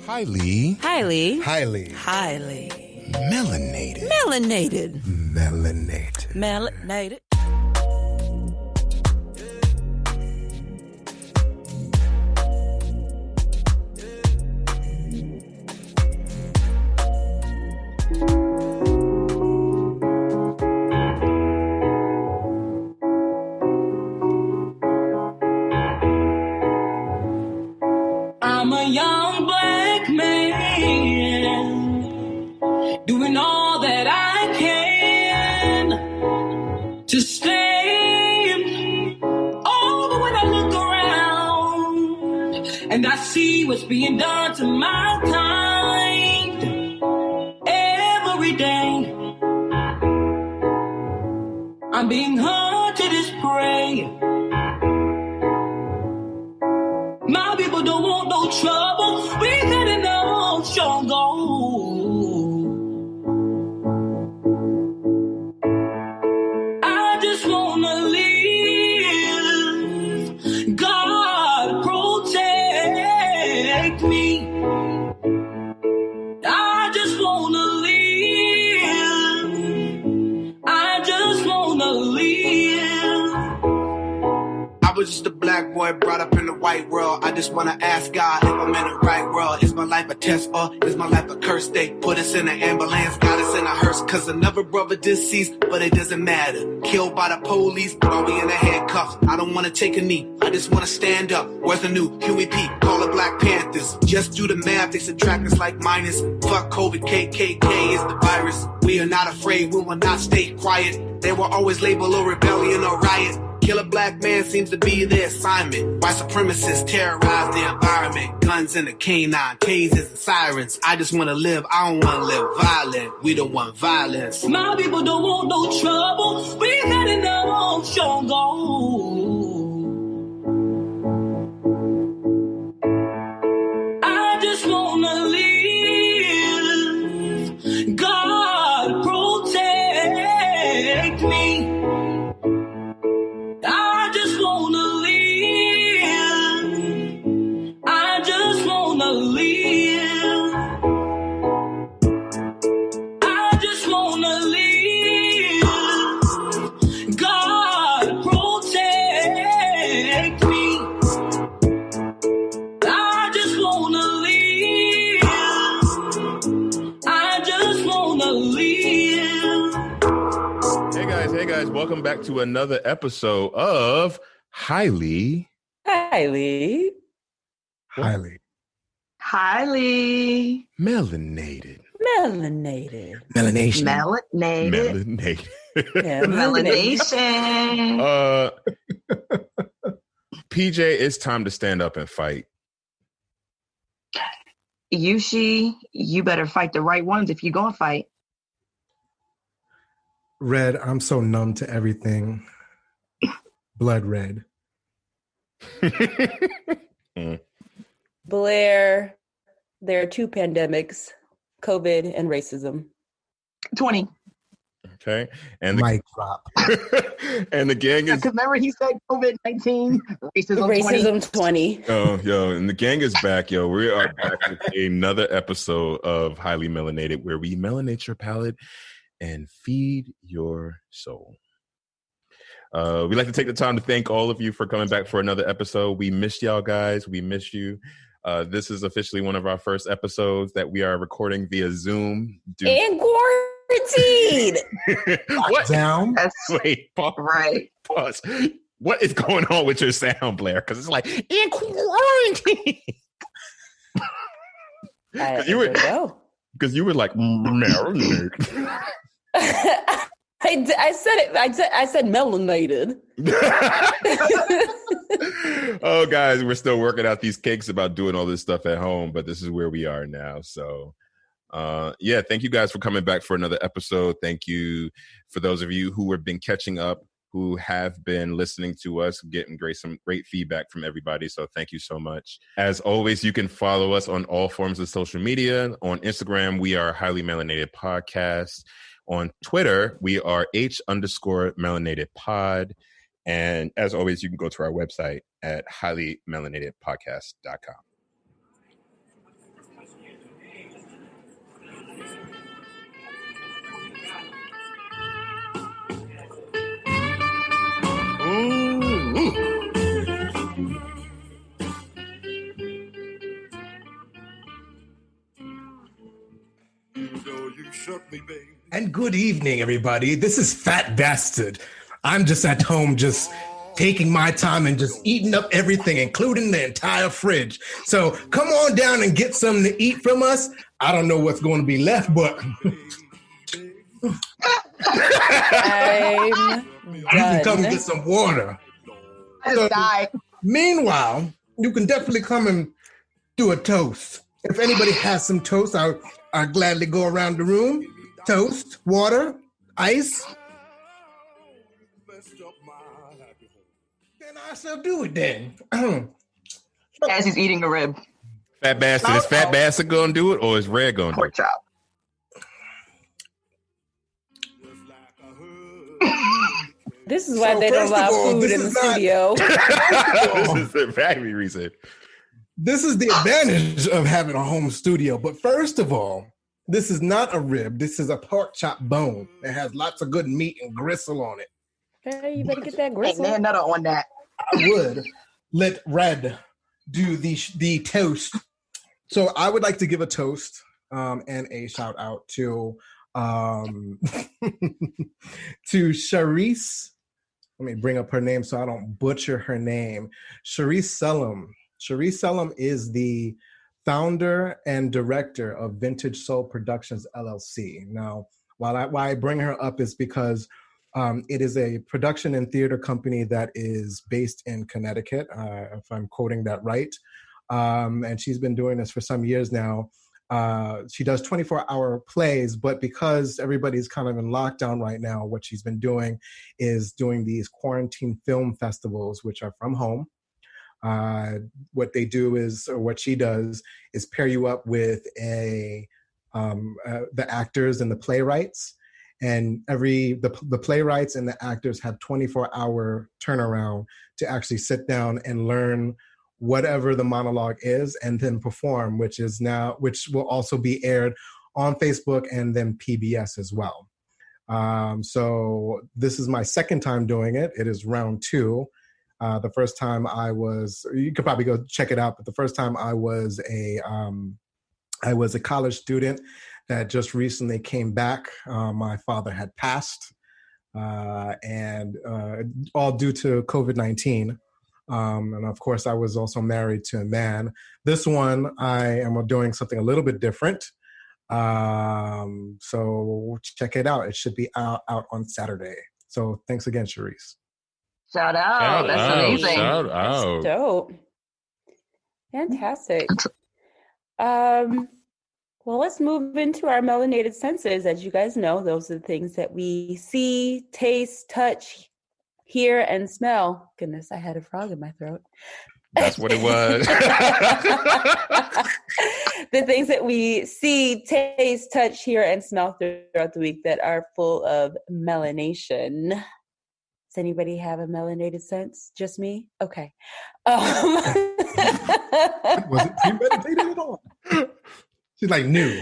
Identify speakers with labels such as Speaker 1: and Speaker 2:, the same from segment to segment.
Speaker 1: Highly melanated.
Speaker 2: I'm a young black man doing all that I can to stay. Oh, but when I look around and I see what's being done to my kind every day, I'm being hunted as prey. My people don't want no trouble. We've had enough struggle. I just wanna live. God protect me. I just wanna live. I just wanna live.
Speaker 3: I was just a black boy brought up in the white world. I just wanna ask God if I'm in the right world. Is my life a test or is my life a curse? They put us in an ambulance, got us in a hearse. Cause another brother deceased, but it doesn't matter. Killed by the police while we in the handcuffs. I don't wanna take a knee, I just wanna stand up. Where's the new Huey P? Call it Black Panthers. Just do the math, they subtract us like minus. Fuck COVID, KKK is the virus. We are not afraid, we will not stay quiet. They will always label a rebellion or riot. Kill a black man seems to be their assignment. White supremacists terrorize the environment. Guns and the canine, tasers and sirens. I just want to live, I don't want to live violent. We don't want violence.
Speaker 2: My people don't want no trouble. We've had enough struggle. I just want to live. God protect me. I just wanna live. I just wanna live. I just wanna live. God protect me. I just wanna live. I just wanna live.
Speaker 1: Hey guys, welcome back to another episode of Highly
Speaker 4: Melanated.
Speaker 1: Melanation.
Speaker 4: Yeah,
Speaker 5: Melanation.
Speaker 1: PJ, it's time to stand up and fight.
Speaker 5: You better fight the right ones if you're going to fight.
Speaker 6: Red, I'm so numb to everything. Blood red.
Speaker 4: Blair, there are two pandemics, COVID and racism.
Speaker 5: 20.
Speaker 1: Okay. And the
Speaker 6: Mic drop.
Speaker 1: and the gang is
Speaker 5: Remember he said COVID-19, racism
Speaker 4: 20.
Speaker 1: Oh, yo, and the gang is back, yo. We are back with another episode of Highly Melanated, where we melanate your palate and feed your soul. We'd like to take the time to thank all of you for coming back for another episode. We missed y'all, guys. We missed you. This is officially one of our first episodes that we are recording via Zoom.
Speaker 4: And quarantine.
Speaker 1: What?
Speaker 6: Down.
Speaker 1: Wait, pause.
Speaker 5: Right.
Speaker 1: Pause. What is going on with your sound, Blair? Because it's like, in quarantine. Because you were like, marinate.
Speaker 4: I said it. I said melanated.
Speaker 1: Oh, guys, we're still working out these kinks about doing all this stuff at home, but this is where we are now. So, thank you guys for coming back for another episode. Thank you for those of you who have been catching up, who have been listening to us, getting some great feedback from everybody. So thank you so much. As always, you can follow us on all forms of social media. On Instagram, we are Highly Melanated Podcast. On Twitter, we are H_melanatedpod. And as always, you can go to our website at highlymelanatedpodcast.com.
Speaker 6: And good evening, everybody. This is Fat Bastard. I'm just at home, just taking my time and just eating up everything, including the entire fridge. So come on down and get something to eat from us. I don't know what's going to be left, but
Speaker 4: I'm
Speaker 6: you can come
Speaker 4: done.
Speaker 6: get some water.
Speaker 5: I just died.
Speaker 6: Meanwhile, you can definitely come and do a toast. If anybody has some toast, I'll gladly go around the room. Toast, water, ice. Then I shall do it then.
Speaker 5: As he's eating a rib.
Speaker 1: Fat Bastard. Is Fat Bastard going to do it or is Red going to do
Speaker 5: Pork
Speaker 1: it?
Speaker 5: chop.
Speaker 4: This is why they don't allow food in the studio.
Speaker 1: This is the factory reason.
Speaker 6: This is the advantage of having a home studio. But first of all, this is not a rib. This is a pork chop bone. It has lots of good meat and gristle on it.
Speaker 4: Hey, you better get that
Speaker 5: Ain't
Speaker 4: gristle.
Speaker 5: there another on that.
Speaker 6: I would let Red do the toast. So I would like to give a toast and a shout out to to Charisse. Let me bring up her name so I don't butcher her name. Charisse Selim. Charisse Selim is the founder and director of Vintage Soul Productions, LLC. Now, why I bring her up is because it is a production and theater company that is based in Connecticut, if I'm quoting that right. And she's been doing this for some years now. She does 24-hour plays, but because everybody's kind of in lockdown right now, what she's been doing is doing these quarantine film festivals, which are from home. What they do is, or what she does, is pair you up with the actors and the playwrights, and the playwrights and the actors have 24-hour turnaround to actually sit down and learn whatever the monologue is, and then perform, which will also be aired on Facebook and then PBS as well. So this is my second time doing it. It is round 2. The first time you could probably go check it out, but the first time I was a college student that just recently came back. My father had passed, and all due to COVID-19. And of course, I was also married to a man. This one, I am doing something a little bit different. So check it out. It should be out on Saturday. So thanks again, Charisse.
Speaker 5: Shout out. That's amazing.
Speaker 1: Shout
Speaker 4: That's
Speaker 1: out.
Speaker 4: dope. Fantastic. Well, let's move into our melanated senses. As you guys know, those are the things that we see, taste, touch, hear, and smell. Goodness, I had a frog in my throat.
Speaker 1: That's what it was.
Speaker 4: The things that we see, taste, touch, hear, and smell throughout the week that are full of melanation. Does anybody have a melanated sense? Just me? Okay.
Speaker 6: Wasn't premeditated at all. She's like new.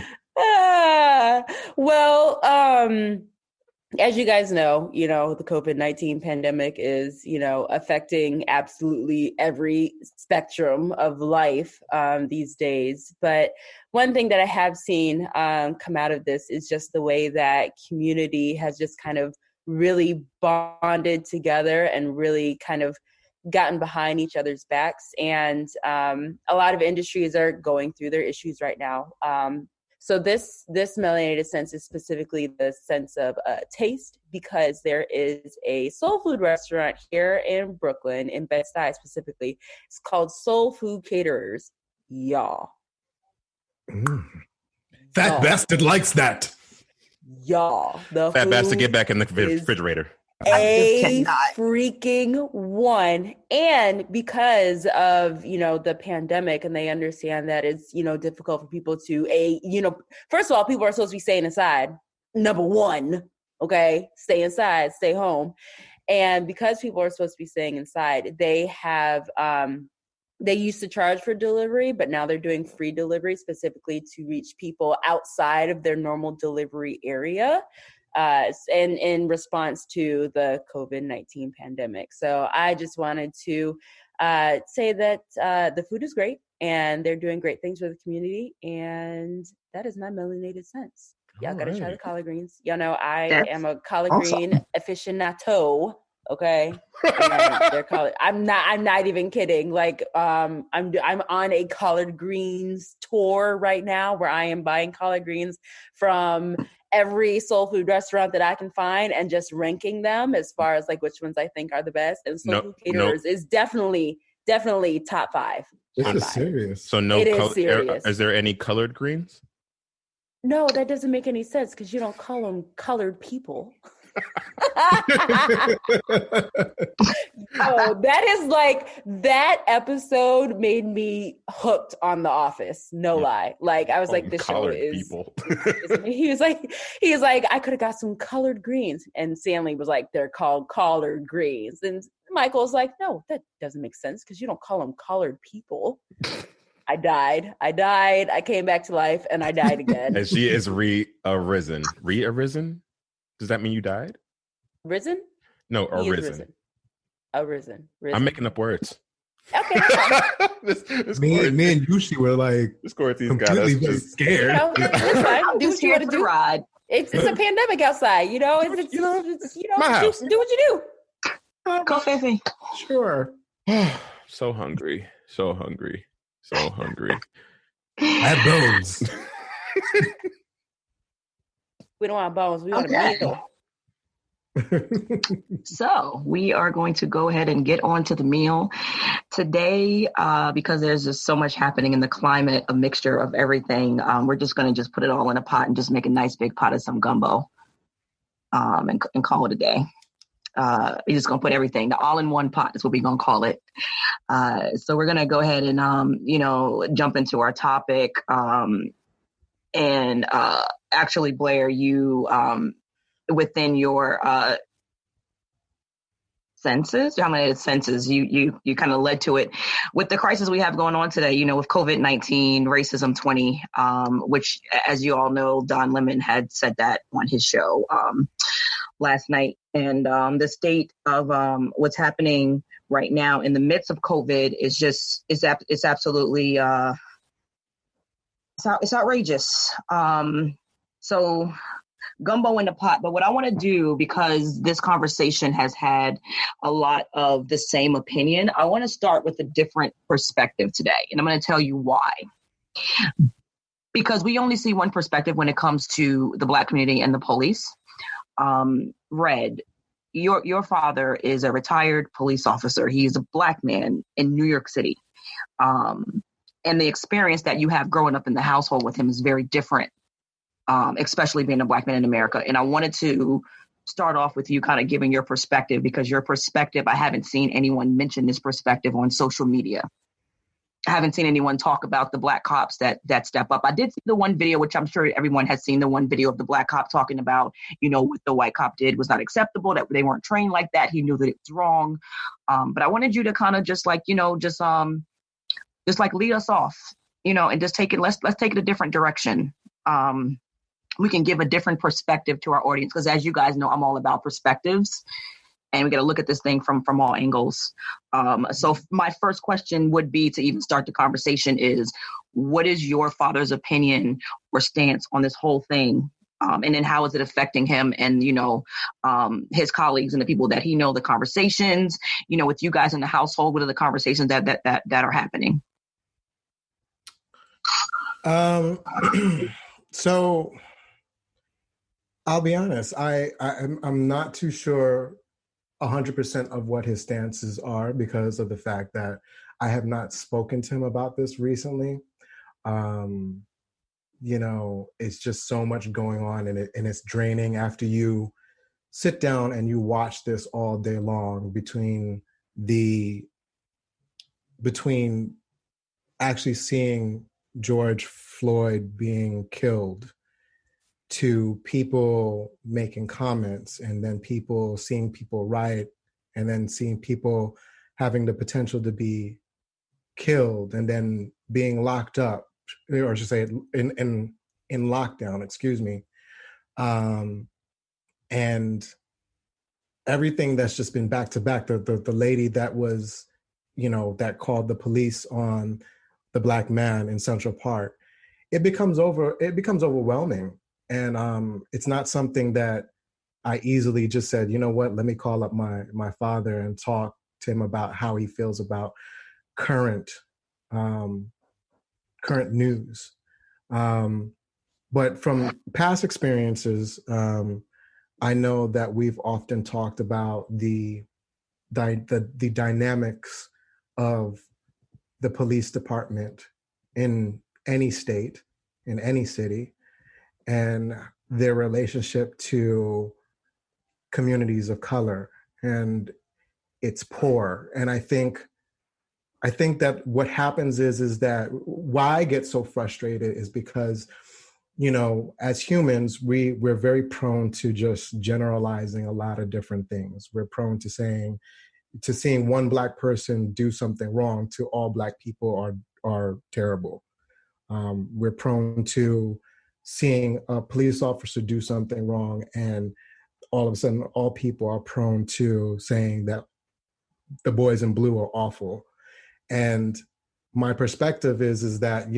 Speaker 4: Well, as you guys know, the COVID-19 pandemic is, affecting absolutely every spectrum of life these days. But one thing that I have seen come out of this is just the way that community has just kind of really bonded together and really kind of gotten behind each other's backs. And a lot of industries are going through their issues right now. So this melanated sense is specifically the sense of taste, because there is a soul food restaurant here in Brooklyn, in Bed-Stuy specifically. It's called Soul Food Caterers. Y'all.
Speaker 6: Fat bastard likes that.
Speaker 4: Y'all. The
Speaker 1: Fat Bastard,
Speaker 4: food
Speaker 1: get back in the refrigerator.
Speaker 4: a freaking one. And because of the pandemic, and they understand that it's difficult for people to first of all, people are supposed to be staying inside, number one. Okay, stay inside, stay home. And because people are supposed to be staying inside, they have They used to charge for delivery, but now they're doing free delivery specifically to reach people outside of their normal delivery area, and in response to the COVID-19 pandemic. So I just wanted to say that the food is great and they're doing great things for the community. And that is my melanated sense. Y'all got to try the collard greens. Y'all know I am a collard green aficionado. Okay, they're collard. I'm not even kidding. Like, I'm on a collard greens tour right now, where I am buying collard greens from every soul food restaurant that I can find and just ranking them as far as like which ones I think are the best. And Soul Food Caterers is definitely top 5.
Speaker 6: This is serious.
Speaker 1: So
Speaker 4: it is serious.
Speaker 1: Is there any colored greens?
Speaker 4: No, that doesn't make any sense because you don't call them colored people. That is like, that episode made me hooked on The Office. No lie. Like, I was like, this show is people. He was like, I could have got some colored greens. And Stanley was like, they're called collard greens. And Michael's like, no, that doesn't make sense because you don't call them colored people. I died. I came back to life and I died again.
Speaker 1: And she is arisen. Re-arisen? Does that mean you died?
Speaker 4: Risen?
Speaker 1: No, arisen.
Speaker 4: Arisen.
Speaker 1: I'm making up words.
Speaker 4: Okay.
Speaker 6: me and Yushi were like,
Speaker 1: this quarantine's got us
Speaker 6: just scared.
Speaker 4: It's fine. Do what you want to do.
Speaker 5: Ride.
Speaker 4: It's a pandemic outside. You know, it's
Speaker 1: my house.
Speaker 4: Do what you do.
Speaker 5: Go, Fifi.
Speaker 6: Sure.
Speaker 1: So hungry.
Speaker 6: I have bones.
Speaker 4: We don't want bones. We want a meal.
Speaker 5: So we are going to go ahead and get on to the meal today, because there's just so much happening in the climate, a mixture of everything. We're just going to just put it all in a pot and just make a nice big pot of some gumbo, and call it a day. We're just going to put everything, the all-in-one pot is what we're going to call it. So we're going to go ahead and, jump into our topic. And actually, Blair, you, within your senses, how many senses, you kind of led to it with the crisis we have going on today, with COVID-19, Racism 20, which, as you all know, Don Lemon had said that on his show last night. And the state of what's happening right now in the midst of COVID is just, it's absolutely, it's outrageous. So gumbo in the pot. But what I want to do, because this conversation has had a lot of the same opinion, I want to start with a different perspective today. And I'm going to tell you why. Because we only see one perspective when it comes to the Black community and the police. Red, your father is a retired police officer. He is a Black man in New York City. And the experience that you have growing up in the household with him is very different, especially being a Black man in America. And I wanted to start off with you kind of giving your perspective, because your perspective, I haven't seen anyone mention this perspective on social media. I haven't seen anyone talk about the Black cops that step up. I did see the one video, which I'm sure everyone has seen, the one video of the Black cop talking about, what the white cop did was not acceptable, that they weren't trained like that. He knew that it was wrong. But I wanted you to kind of just like, just like lead us off, and just take it, let's take it a different direction. We can give a different perspective to our audience, because as you guys know, I'm all about perspectives, and we got to look at this thing from all angles. So my first question would be, to even start the conversation, is what is your father's opinion or stance on this whole thing? And then how is it affecting him and, his colleagues and the people that he know, the conversations, with you guys in the household? What are the conversations that are happening?
Speaker 6: So I'll be honest, I'm not too sure 100% of what his stances are, because of the fact that I have not spoken to him about this recently. It's just so much going on, and it's draining after you sit down and you watch this all day long, between actually seeing George Floyd being killed, to people making comments, and then seeing people riot, and then seeing people having the potential to be killed and then being locked up, or I should say in lockdown, excuse me. And everything that's just been back to back, the lady that was, that called the police on the Black man in Central Park, it becomes overwhelming. And it's not something that I easily just said, you know what, let me call up my father and talk to him about how he feels about current news. But from past experiences, I know that we've often talked about the dynamics of the police department in any state, in any city, and their relationship to communities of color, and it's poor. And I think that what happens is that why I get so frustrated is because, as humans, we're very prone to just generalizing a lot of different things. We're prone to seeing one Black person do something wrong to all Black people are terrible. We're prone to seeing a police officer do something wrong, and all of a sudden all people are prone to saying that the boys in blue are awful. And my perspective is that,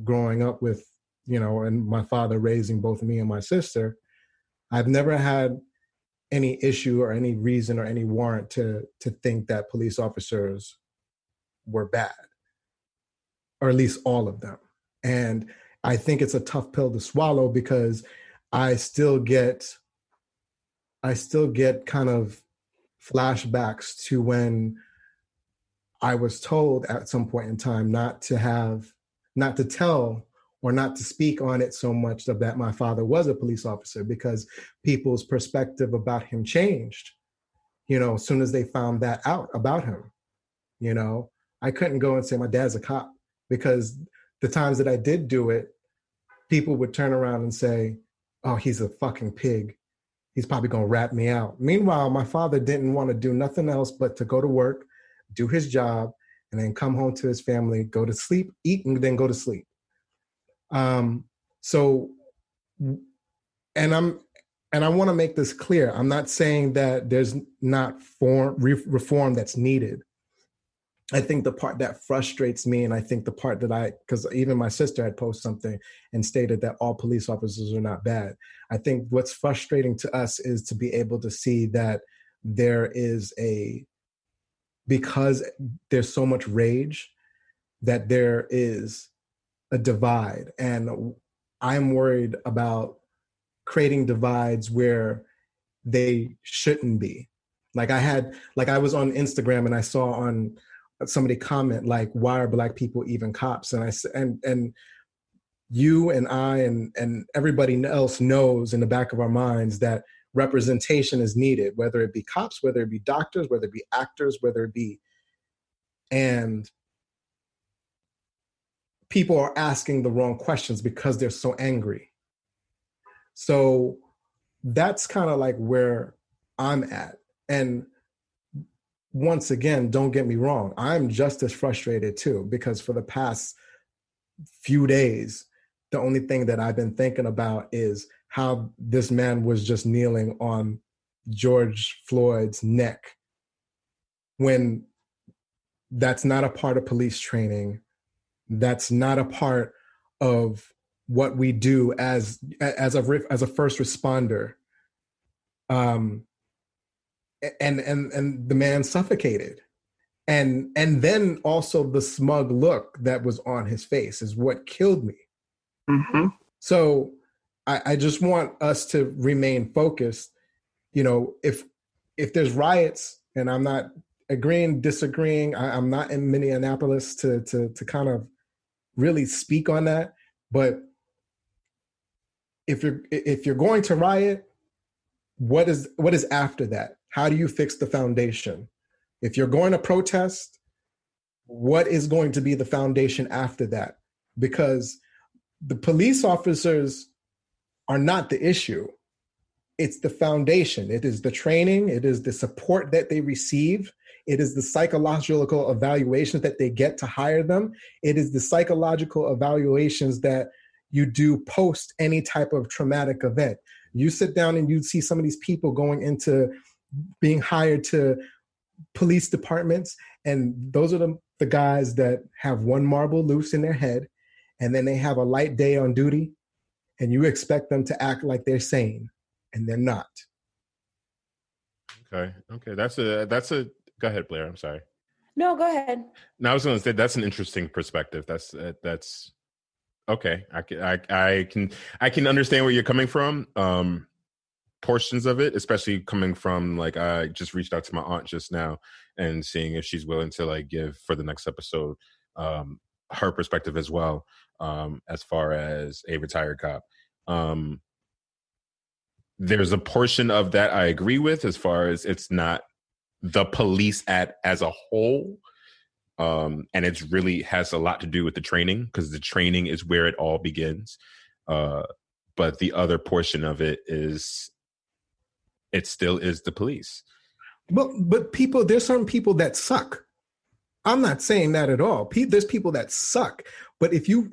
Speaker 6: growing up with, and my father raising both me and my sister, I've never had any issue or any reason or any warrant to think that police officers were bad, or at least all of them. And I think it's a tough pill to swallow because I still get kind of flashbacks to when I was told at some point in time not to tell or not to speak on it so much of that my father was a police officer, because people's perspective about him changed, as soon as they found that out about him. I couldn't go and say my dad's a cop, because the times that I did do it, people would turn around and say, oh, he's a fucking pig. He's probably going to rat me out. Meanwhile, my father didn't want to do nothing else but to go to work, do his job, and then come home to his family, go to sleep, eat, and then go to sleep. And I want to make this clear. I'm not saying that there's not reform that's needed. I think the part that frustrates me, and I think the part that because even my sister had posted something and stated that all police officers are not bad. I think what's frustrating to us is to be able to see that because there's so much rage, that there is a divide. And I'm worried about creating divides where they shouldn't be. I was on Instagram and I saw on somebody comment, why are Black people even cops? And you and I and everybody else knows in the back of our minds that representation is needed, whether it be cops, whether it be doctors, whether it be actors, and people are asking the wrong questions because they're so angry. So that's kind of where I'm at. And once again, don't get me wrong, I'm just as frustrated too, because for the past few days, the only thing that I've been thinking about is how this man was just kneeling on George Floyd's neck, when that's not a part of police training. That's not a part of what we do as a first responder. And the man suffocated. And then also the smug look that was on his face is what killed me. Mm-hmm. So I just want us to remain focused. If there's riots, and I'm not agreeing, disagreeing, I'm not in Minneapolis to kind of really speak on that. But if you're going to riot, what is after that? How do you fix the foundation? If you're going to protest, what is going to be the foundation after that? Because the police officers are not the issue. It's the foundation. It is the training. It is the support that they receive. It is the psychological evaluations that they get to hire them. It is the psychological evaluations that you do post any type of traumatic event. You sit down and you see some of these people going into being hired to police departments, and those are the guys that have one marble loose in their head, and then they have a light day on duty, and you expect them to act like they're sane, and they're not.
Speaker 1: Okay. That's a. Go ahead, Blair. I'm sorry.
Speaker 4: No, go ahead.
Speaker 1: No, I was going to say that's an interesting perspective. That's okay. I can understand where you're coming from. Portions of it, especially coming from, like, I just reached out to my aunt just now and seeing if she's willing to, like, give for the next episode her perspective as well, as far as a retired cop. There's a portion of that I agree with, as far as it's not the police as a whole, and it's really has a lot to do with the training, because the training is where it all begins. But the other portion of it is, it still is the police.
Speaker 6: But there's certain people that suck. I'm not saying that at all. There's people that suck. But if you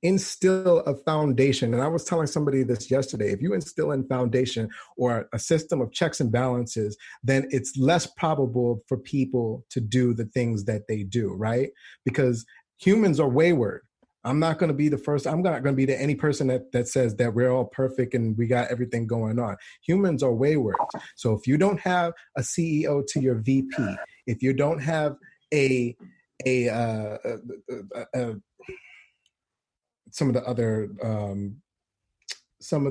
Speaker 6: instill a foundation, and I was telling somebody this yesterday, if you instill in foundation or a system of checks and balances, then it's less probable for people to do the things that they do, right? Because humans are wayward. I'm not going to be the first. I'm not going to be any person that says that we're all perfect and we got everything going on. Humans are wayward. So if you don't have a CEO to your VP, if you don't have some of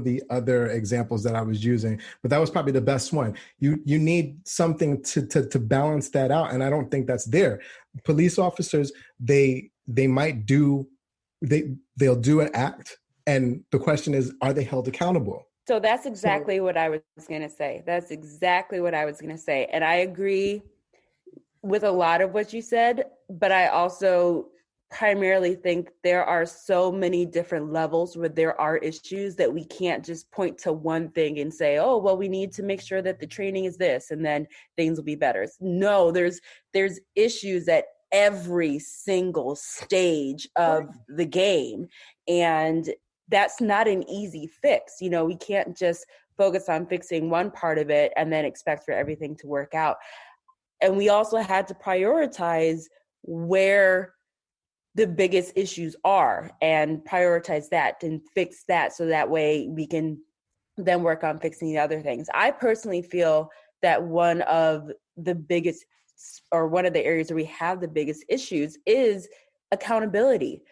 Speaker 6: the other examples that I was using, but that was probably the best one. You need something to balance that out, and I don't think that's there. Police officers, they might do. They'll do an act, and the question is, are they held accountable?
Speaker 4: So that's exactly what I was going to say. And I agree with a lot of what you said, but I also primarily think there are so many different levels where there are issues that we can't just point to one thing and say, oh, well, we need to make sure that the training is this, and then things will be better. No, there's issues at every single stage of the game, and that's not an easy fix. We can't just focus on fixing one part of it and then expect for everything to work out. And we also had to prioritize where the biggest issues are and prioritize that and fix that, so that way we can then work on fixing the other things. I personally feel that one of the areas where we have the biggest issues is accountability.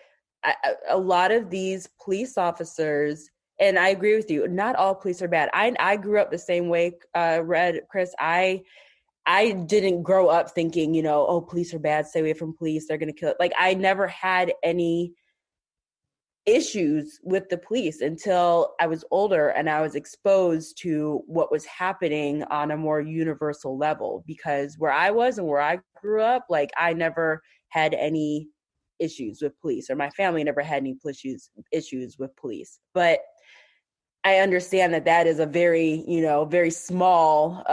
Speaker 4: A lot of these police officers, and I agree with you, not all police are bad. I grew up the same way, Chris. I didn't grow up thinking, oh, police are bad, stay away from police, they're going to kill it. Like, I never had any issues with the police until I was older and I was exposed to what was happening on a more universal level, because where I was and where I grew up, like, I never had any issues with police, or my family never had any issues with police. But I understand that is a very, very small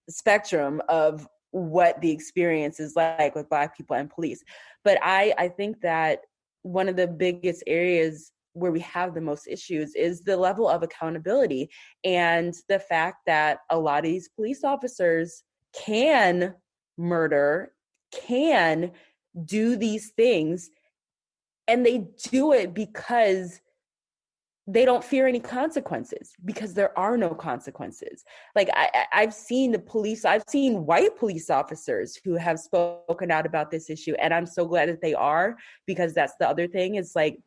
Speaker 4: spectrum of what the experience is like with Black people and police. But I think that one of the biggest areas where we have the most issues is the level of accountability, and the fact that a lot of these police officers can murder, can do these things, and they do it because they don't fear any consequences, because there are no consequences. Like, I've seen I've seen white police officers who have spoken out about this issue, and I'm so glad that they are, because that's the other thing. It's like,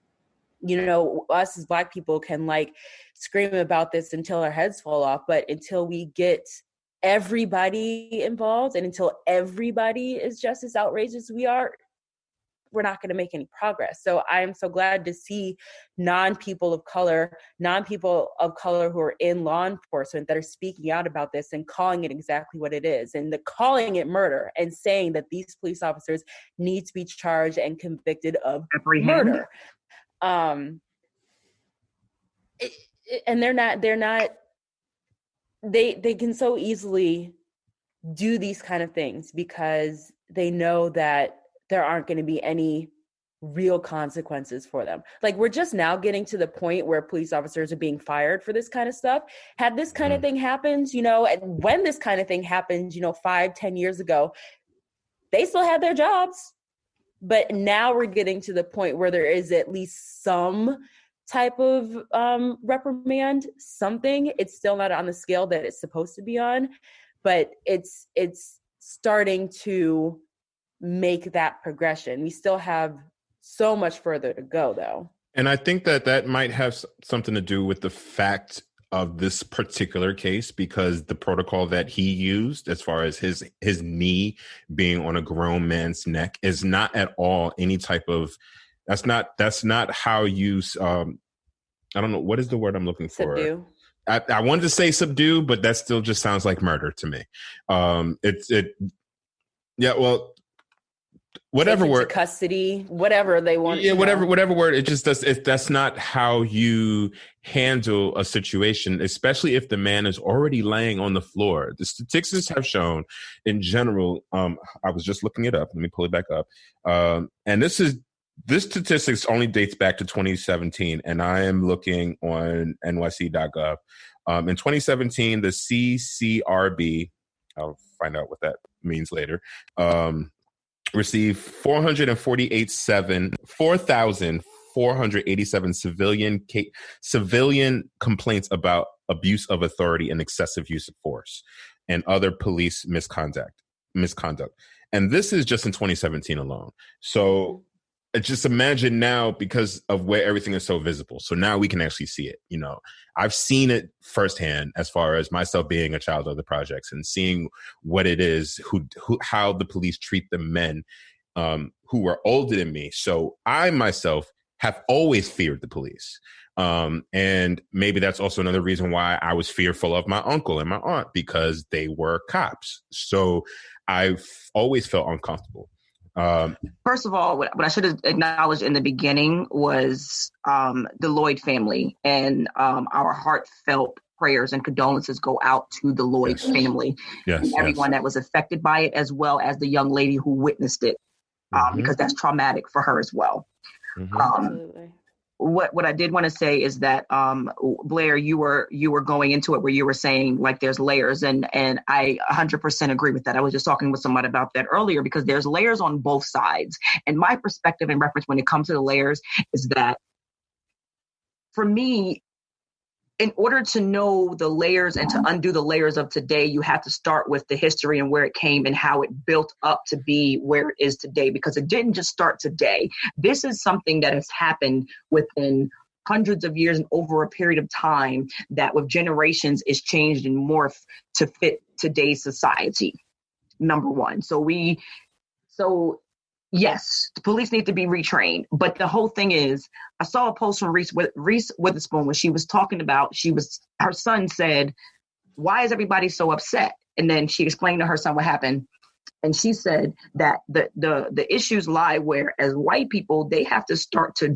Speaker 4: us as Black people can, like, scream about this until our heads fall off, but until we get everybody involved and until everybody is just as outraged as we are, we're not going to make any progress. So I'm so glad to see non-people of color who are in law enforcement that are speaking out about this and calling it exactly what it is, and calling it murder, and saying that these police officers need to be charged and convicted of murder. And they can so easily do these kind of things because they know that there aren't going to be any real consequences for them. Like, we're just now getting to the point where police officers are being fired for this kind of stuff. Had this kind of thing happened, and when this kind of thing happened, 5-10 years ago, they still had their jobs. But now we're getting to the point where there is at least some type of reprimand, something. It's still not on the scale that it's supposed to be on, but it's starting to make that progression. We still have so much further to go, though.
Speaker 1: And I think that might have something to do with the fact of this particular case, because the protocol that he used, as far as his knee being on a grown man's neck, is not at all any type of. That's not how you. I don't know, what is the word I'm looking for.
Speaker 4: Subdue.
Speaker 1: I wanted to say subdue, but that still just sounds like murder to me. Whatever word,
Speaker 4: custody, whatever they want.
Speaker 1: Yeah, whatever word. It just does. That's not how you handle a situation, especially if the man is already laying on the floor. The statistics have shown, in general. I was just looking it up. Let me pull it back up. And this statistics only dates back to 2017, and I am looking on NYC.gov. In 2017, the CCRB, I'll find out what that means later, received 4,487 civilian complaints about abuse of authority and excessive use of force and other police misconduct. And this is just in 2017 alone. So just imagine now, because of where everything is so visible. So now we can actually see it. I've seen it firsthand, as far as myself being a child of the projects and seeing what it is, how the police treat the men who were older than me. So I myself have always feared the police. And maybe that's also another reason why I was fearful of my uncle and my aunt, because they were cops. So I've always felt uncomfortable.
Speaker 5: First of all, what I should have acknowledged in the beginning was the Lloyd family, and our heartfelt prayers and condolences go out to the Lloyd family and everyone that was affected by it, as well as the young lady who witnessed it, because that's traumatic for her as well.
Speaker 4: Absolutely.
Speaker 5: What I did want to say is that Blair, you were going into it where you were saying like there's layers, and I 100% agree with that. I was just talking with somebody about that earlier, because there's layers on both sides. And my perspective and reference when it comes to the layers is that, for me, in order to know the layers and to undo the layers of today, you have to start with the history and where it came and how it built up to be where it is today, because it didn't just start today. This is something that has happened within hundreds of years and over a period of time that with generations is changed and morphed to fit today's society. Number one. So yes, the police need to be retrained. But the whole thing is, I saw a post from Reese Witherspoon when she was talking about, her son said, "Why is everybody so upset?" And then she explained to her son what happened. And she said that the issues lie where, as white people, they have to start to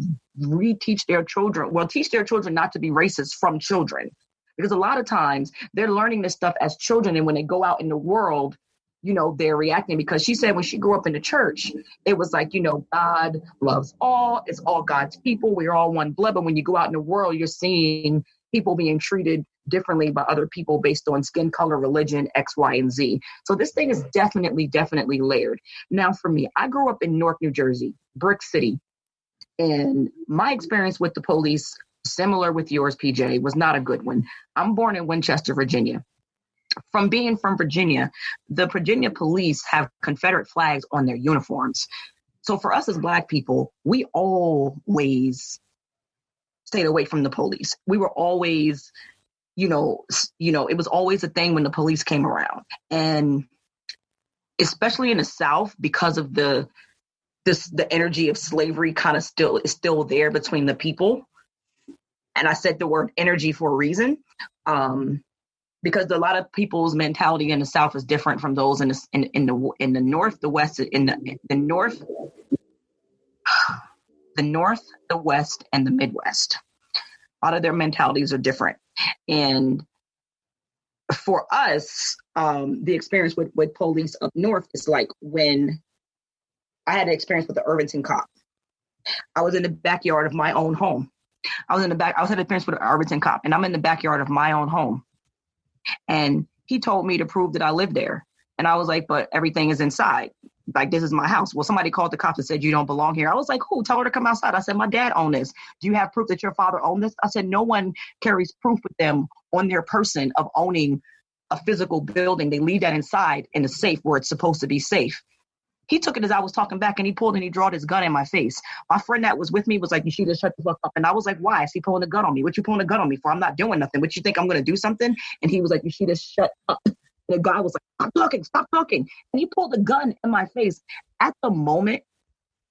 Speaker 5: teach their children not to be racist from children. Because a lot of times they're learning this stuff as children. And when they go out in the world, they're reacting, because she said when she grew up in the church, it was like, God loves all. It's all God's people. We're all one blood. But when you go out in the world, you're seeing people being treated differently by other people based on skin color, religion, X, Y, and Z. So this thing is definitely layered. Now, for me, I grew up in Newark, New Jersey, Brick City. And my experience with the police, similar with yours, PJ, was not a good one. I'm born in Winchester, Virginia. From being from Virginia, the Virginia police have Confederate flags on their uniforms. So for us as Black people, we always stayed away from the police. We were always, it was always a thing when the police came around. And especially in the South, because of the energy of slavery kind of is still there between the people. And I said the word energy for a reason. Because a lot of people's mentality in the South is different from those in the North, the West, the North, the West, and the Midwest. A lot of their mentalities are different. And for us, the experience with police up north is like when I had an experience with the Irvington cop. I was in the backyard of my own home. I was having an experience with an Irvington cop, and I'm in the backyard of my own home. And he told me to prove that I lived there. And I was like, but everything is inside. Like, this is my house. Well, somebody called the cops and said, you don't belong here. I was like, who? Tell her to come outside. I said, my dad owned this. Do you have proof that your father owned this? I said, no one carries proof with them on their person of owning a physical building. They leave that inside in a safe where it's supposed to be safe. He took it as I was talking back, and he pulled and he drawed his gun in my face. My friend that was with me was like, you should just shut the fuck up. And I was like, why? Is he pulling a gun on me? What you pulling a gun on me for? I'm not doing nothing. What you think, I'm going to do something? And he was like, you should just shut up. And the guy was like, stop talking. And he pulled a gun in my face. At the moment,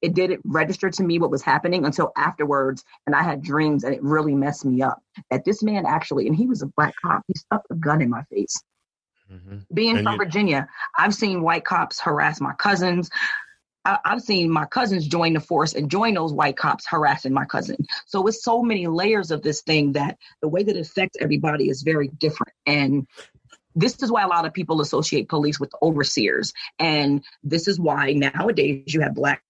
Speaker 5: it didn't register to me what was happening until afterwards. And I had dreams, and it really messed me up. That this man actually, and he was a black cop, he stuck a gun in my face. Mm-hmm. Being from Virginia, I've seen white cops harass my cousins. I've seen my cousins join the force and join those white cops harassing my cousin. So it's so many layers of this thing that the way that it affects everybody is very different. And this is why a lot of people associate police with overseers. And this is why nowadays you have black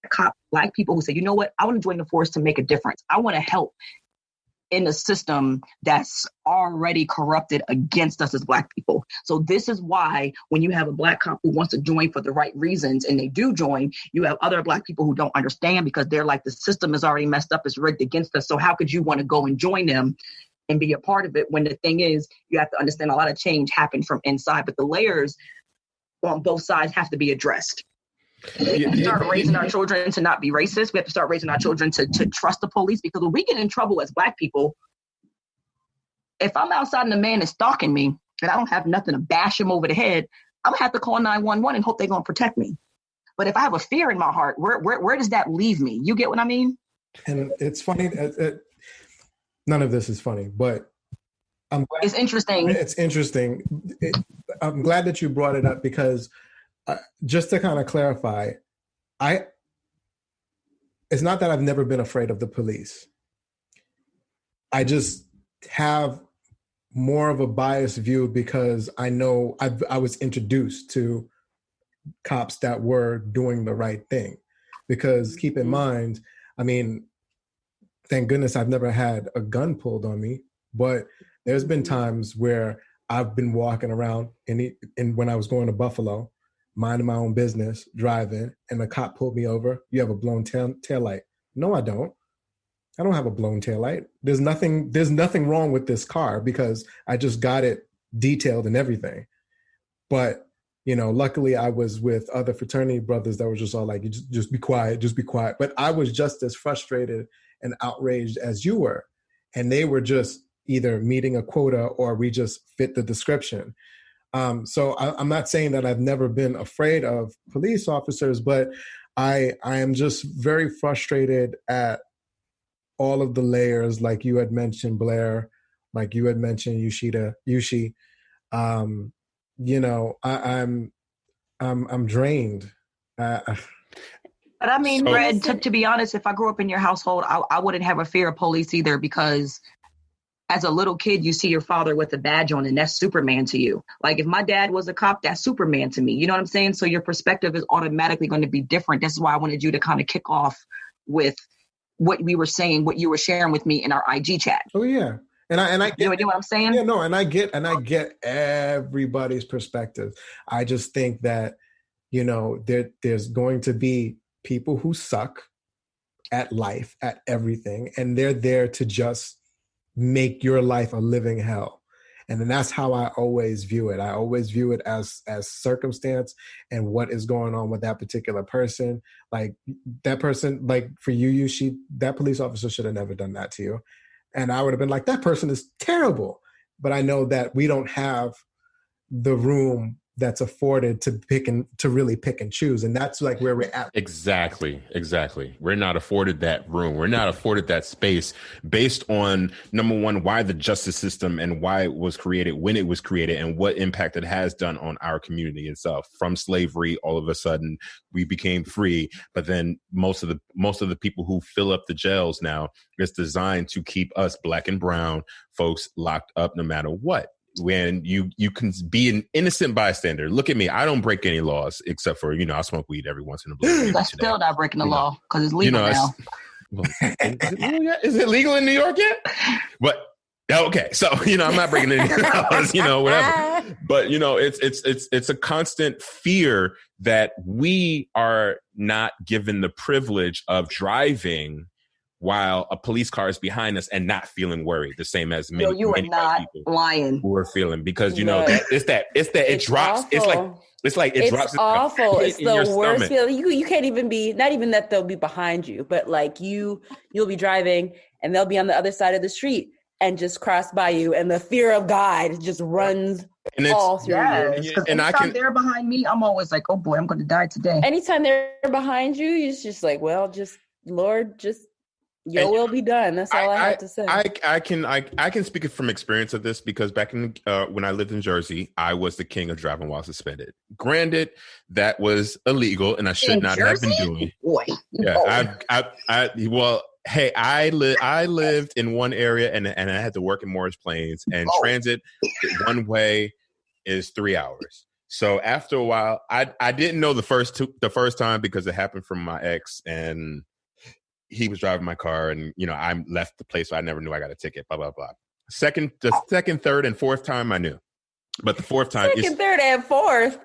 Speaker 5: people who say, you know what, I want to join the force to make a difference. I want to help in a system that's already corrupted against us as black people. So this is why when you have a black cop who wants to join for the right reasons and they do join, you have other black people who don't understand because they're like, the system is already messed up, it's rigged against us. So how could you want to go and join them and be a part of it when the thing is, you have to understand a lot of change happened from inside, but the layers on both sides have to be addressed. We have to start raising our children to not be racist. We have to start raising our children to trust the police, because when we get in trouble as black people, if I'm outside and a man is stalking me and I don't have nothing to bash him over the head, I'm gonna have to call 911 and hope they're gonna protect me. But if I have a fear in my heart, where does that leave me? You get what I mean? And
Speaker 6: it's funny. None of this is funny, but I'm glad
Speaker 5: it's interesting.
Speaker 6: It's interesting. I'm glad that you brought it up because just to kind of clarify, it's not that I've never been afraid of the police. I just have more of a biased view because I know I was introduced to cops that were doing the right thing. Because keep in mind, I mean, thank goodness I've never had a gun pulled on me, but there's been times where I've been walking around and when I was going to Buffalo, minding my own business, driving, and the cop pulled me over. You have a blown taillight. No, I don't. I don't have a blown taillight. There's nothing wrong with this car because I just got it detailed and everything. But, you know, luckily I was with other fraternity brothers that were just all like, just be quiet, just be quiet. But I was just as frustrated and outraged as you were. And they were just either meeting a quota or we just fit the description. So I'm not saying that I've never been afraid of police officers, but I am just very frustrated at all of the layers, like you had mentioned, Blair, like you had mentioned, Yushi. You know, I'm drained.
Speaker 5: But I mean, Red, to be honest, if I grew up in your household, I wouldn't have a fear of police either, because as a little kid, you see your father with a badge on and that's Superman to you. Like if my dad was a cop, that's Superman to me. You know what I'm saying? So your perspective is automatically going to be different. That's why I wanted you to kind of kick off with what we were saying, what you were sharing with me in our IG chat.
Speaker 6: Oh yeah. And I get,
Speaker 5: you know what I'm saying?
Speaker 6: Yeah, no, and I get everybody's perspective. I just think that, you know, there's going to be people who suck at life, at everything, and they're there to just make your life a living hell. And then that's how I always view it. I always view it as circumstance and what is going on with that particular person. Like that person, like for you, that police officer should have never done that to you. And I would have been like, that person is terrible. But I know that we don't have the room that's afforded to really pick and choose. And that's like where we're at.
Speaker 1: Exactly. We're not afforded that room. We're not afforded that space based on, number one, why the justice system and why it was created, when it was created, and what impact it has done on our community itself. From slavery, all of a sudden we became free. But then most of the people who fill up the jails now is designed to keep us Black and brown folks locked up no matter what. when you can be an innocent bystander. Look at me. I don't break any laws except for, I smoke weed every once in a blue moon.
Speaker 5: That's still not breaking the law because it's legal now.
Speaker 1: Well, is it legal yet? Is it legal in New York yet? But okay, so I'm not breaking any laws, whatever. But it's a constant fear that we are not given the privilege of driving while a police car is behind us and not feeling worried, the same as many,
Speaker 5: you are
Speaker 1: many
Speaker 5: not
Speaker 1: people
Speaker 5: lying.
Speaker 1: who are feeling, because it drops.
Speaker 4: Awful.
Speaker 1: It's like it drops.
Speaker 4: It's awful. It's the worst
Speaker 1: stomach.
Speaker 4: feeling. You can't even be, not even that they'll be behind you, but like you'll be driving and they'll be on the other side of the street and just cross by you, and the fear of God just runs all through you.
Speaker 5: And anytime they're behind me, I'm always like, oh boy, I'm going to die today.
Speaker 4: Anytime they're behind you, it's just like, well, just Lord, just your will be done. That's all I have to say.
Speaker 1: I can speak from experience of this, because back in when I lived in Jersey, I was the king of driving while suspended. Granted, that was illegal, and I should not have been doing.
Speaker 5: Boy,
Speaker 1: hey, I lived in one area, and I had to work in Morris Plains, and transit one way is 3 hours. So after a while, I didn't know the first time, because it happened from my ex, and he was driving my car, and I left the place, so I never knew I got a ticket. Blah blah blah. The second, third, and fourth time I knew, but the fourth time,
Speaker 4: third, and fourth,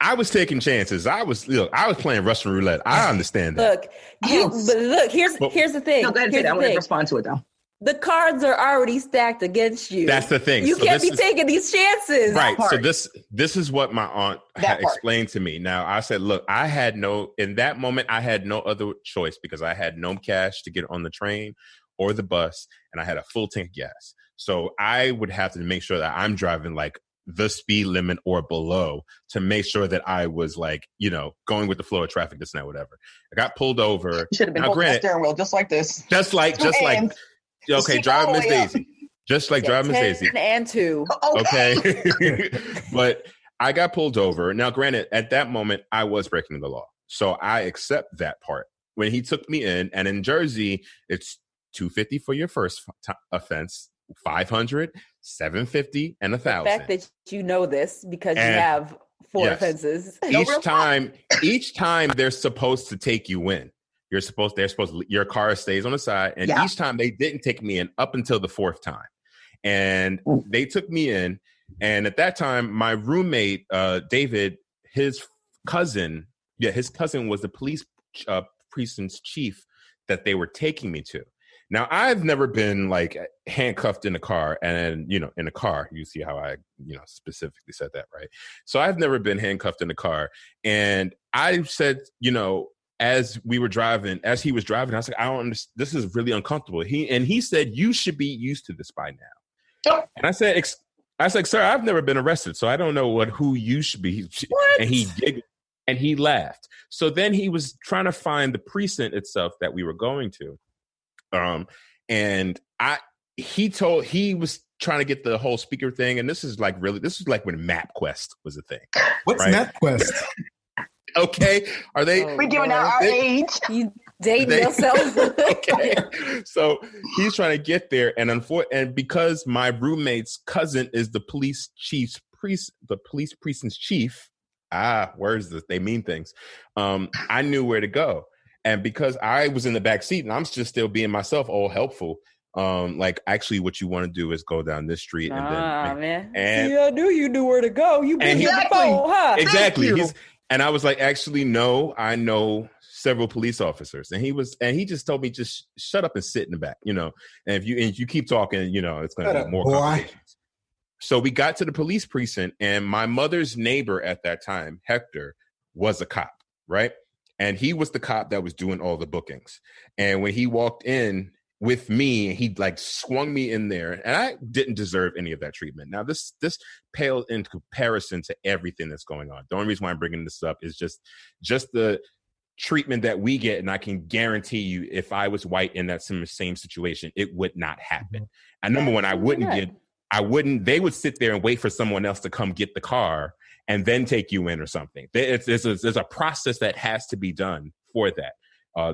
Speaker 1: I was taking chances. I was playing Russian roulette. I understand that.
Speaker 4: Here's the thing.
Speaker 5: No, go ahead. I want to respond to it though.
Speaker 4: The cards are already stacked against you.
Speaker 1: That's the thing.
Speaker 4: You can't be taking these chances.
Speaker 1: Right. So this is what my aunt had explained to me. Now, I said, look, in that moment, I had no other choice, because I had no cash to get on the train or the bus, and I had a full tank of gas. So I would have to make sure that I'm driving like the speed limit or below, to make sure that I was like, going with the flow of traffic, this and that, whatever. I got pulled over.
Speaker 5: You should have been holding the steering wheel just like this.
Speaker 1: Just like okay, drive Miss Daisy. Just like drive Miss Daisy.
Speaker 4: 10 and 2.
Speaker 1: Okay. But I got pulled over. Now, granted, at that moment, I was breaking the law. So I accept that part. When he took me in, and in Jersey, it's $250 for your first offense, $500, $750, and $1,000. The
Speaker 4: fact that you know this, because you have 4 offenses.
Speaker 1: Each time they're supposed to take you in. Your car stays on the side. And each time they didn't take me in up until the 4th time. And they took me in. And at that time, my roommate, David, his cousin was the police precinct's chief that they were taking me to. Now, I've never been like handcuffed in a car, and in a car, you see how I, specifically said that, right? So I've never been handcuffed in a car. And I said, as he was driving, I was like, I don't understand. This is really uncomfortable. He said, you should be used to this by now. And I said, sir, I've never been arrested, so I don't know who you should be.
Speaker 4: What?
Speaker 1: And he giggled, and he laughed. So then he was trying to find the precinct itself that we were going to. And he was trying to get the whole speaker thing. And this is like when MapQuest was a thing.
Speaker 6: What's MapQuest?
Speaker 1: Okay. Are they?
Speaker 5: We're giving out our age.
Speaker 4: You dating yourself.
Speaker 1: Okay. So he's trying to get there. And because my roommate's cousin is the police precinct's chief, words, they mean things. I knew where to go. And because I was in the back seat and I'm just still being myself, all helpful, like, actually what you want to do is go down this street.
Speaker 4: Man.
Speaker 1: And
Speaker 4: see, I knew you knew where to go. You been here before, huh?
Speaker 1: Exactly. And I was like, actually, no, I know several police officers. And he just told me, just shut up and sit in the back, And if you keep talking, it's going to be more complications. So we got to the police precinct, and my mother's neighbor at that time, Hector, was a cop, right? And he was the cop that was doing all the bookings. And when he walked in with me, he like swung me in there, and I didn't deserve any of that treatment. Now, this pales in comparison to everything that's going on. The only reason why I'm bringing this up is just the treatment that we get. And I can guarantee you, if I was white in that same situation, it would not happen. And number one, they would sit there and wait for someone else to come get the car and then take you in or something. There's a process that has to be done for that.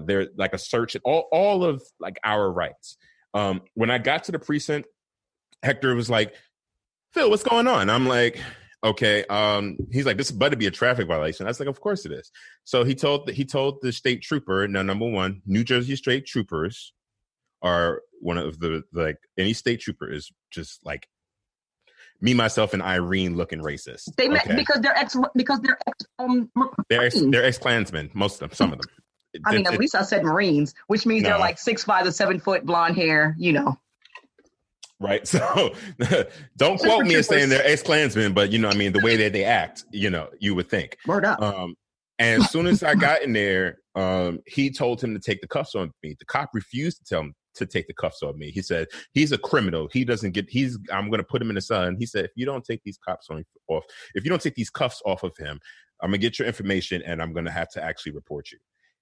Speaker 1: There's like a search, all of like our rights. When I got to the precinct, Hector was like, Phil, what's going on? I'm like, okay. He's like, this better be a traffic violation. I was like, of course it is. So he told the state trooper, now, number one, New Jersey state troopers are one of the, like, any state trooper is just like me, myself, and Irene looking racist.
Speaker 5: They met because they're
Speaker 1: they're ex-Klansmen, most of them, some of them.
Speaker 5: At least I said Marines, which means they're like 6'5" to 7 foot, blonde hair, you know.
Speaker 1: Right. So don't quote me as saying they're ex-Klansmen, but, you know, I mean, the way that they act, you know, you would think.
Speaker 5: Word up.
Speaker 1: And as soon as I got in there, he told him to take the cuffs on me. The cop refused to tell him to take the cuffs on me. He said, he's a criminal. I'm going to put him in the sun. He said, if you don't take these cuffs off of him, I'm going to get your information and I'm going to have to actually report you.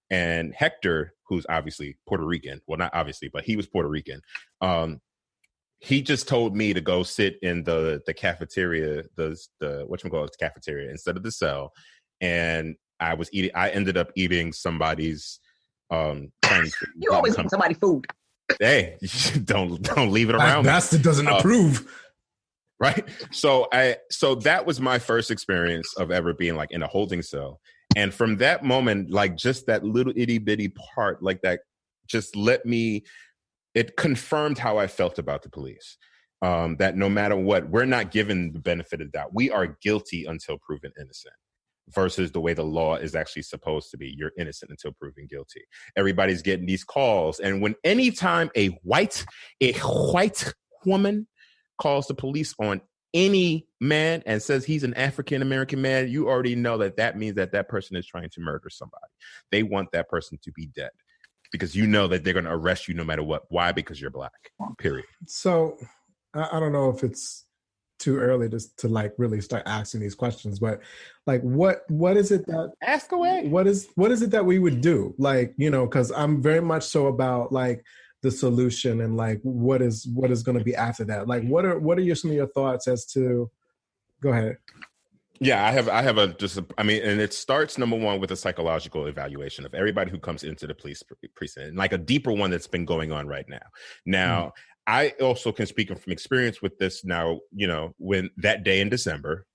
Speaker 1: And Hector, who's obviously Puerto Rican, well, not obviously, but he was Puerto Rican. He just told me to go sit in the cafeteria, the whatchamacallit, cafeteria instead of the cell. And I ended up eating somebody's Chinese food.
Speaker 5: You always eat somebody's food.
Speaker 1: Hey, don't leave it around.
Speaker 6: Bastard doesn't approve.
Speaker 1: Right. So that was my first experience of ever being like in a holding cell. And from that moment, like just that little itty bitty part, like that just it confirmed how I felt about the police. That no matter what, we're not given the benefit of the doubt. We are guilty until proven innocent. Versus the way the law is actually supposed to be. You're innocent until proven guilty. Everybody's getting these calls. And anytime a white woman calls the police on any man and says he's an African-American man, you already know that means that person is trying to murder somebody. They want that person to be dead because you know that they're going to arrest you no matter what. Why? Because you're black, period.
Speaker 6: So I don't know if it's too early to like really start asking these questions, but like what is it that
Speaker 1: ask away?
Speaker 6: What is it that we would do? Like, you know, because I'm very much so about like the solution and like what is going to be after that. Like what are some of your thoughts as to? Go ahead.
Speaker 1: Yeah, I have and it starts number one with a psychological evaluation of everybody who comes into the police precinct, and like a deeper one that's been going on right now. Now, I also can speak from experience with this now, you know, when that day in December,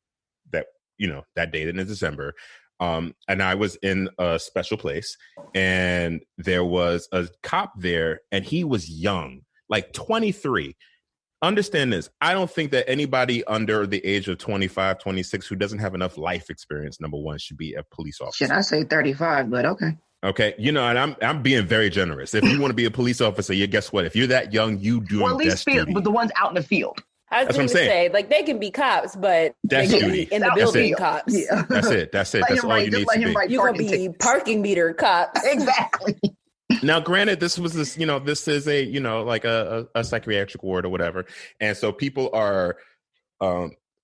Speaker 1: and I was in a special place and there was a cop there and he was young, like 23. Understand this. I don't think that anybody under the age of 25, 26 who doesn't have enough life experience, number one, should be a police officer.
Speaker 5: Should I say 35, but okay.
Speaker 1: Okay, you know, and I'm being very generous. If you want to be a police officer, guess what? If you're that young, you do.
Speaker 5: Well, at least but the ones out in the field.
Speaker 4: I was going to say, like, they can be cops, but they can be in the building cops.
Speaker 1: Yeah. That's it. That's all you need to be.
Speaker 4: You're going to be parking meter cops.
Speaker 5: Exactly.
Speaker 1: Now, granted, this is a, you know, like a psychiatric ward or whatever. And so people are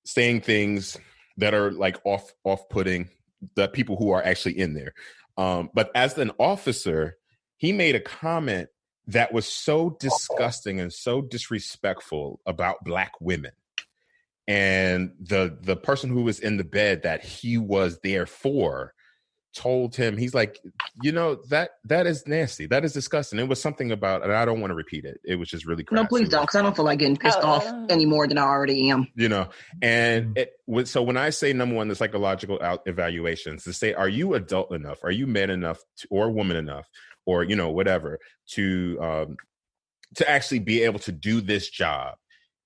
Speaker 1: saying things that are like off-putting the people who are actually in there. But as an officer, he made a comment that was so disgusting and so disrespectful about Black women. And the person who was in the bed that he was there for told him, he's like, you know, that is nasty. That is disgusting. It was something about, and I don't want to repeat it. It was just really crass.
Speaker 5: No, please don't, because I don't feel like getting pissed off any more than I already am.
Speaker 1: You know, and so when I say number one, the psychological evaluations, to say, are you adult enough? Are you man enough or woman enough? Or, you know, whatever, to actually be able to do this job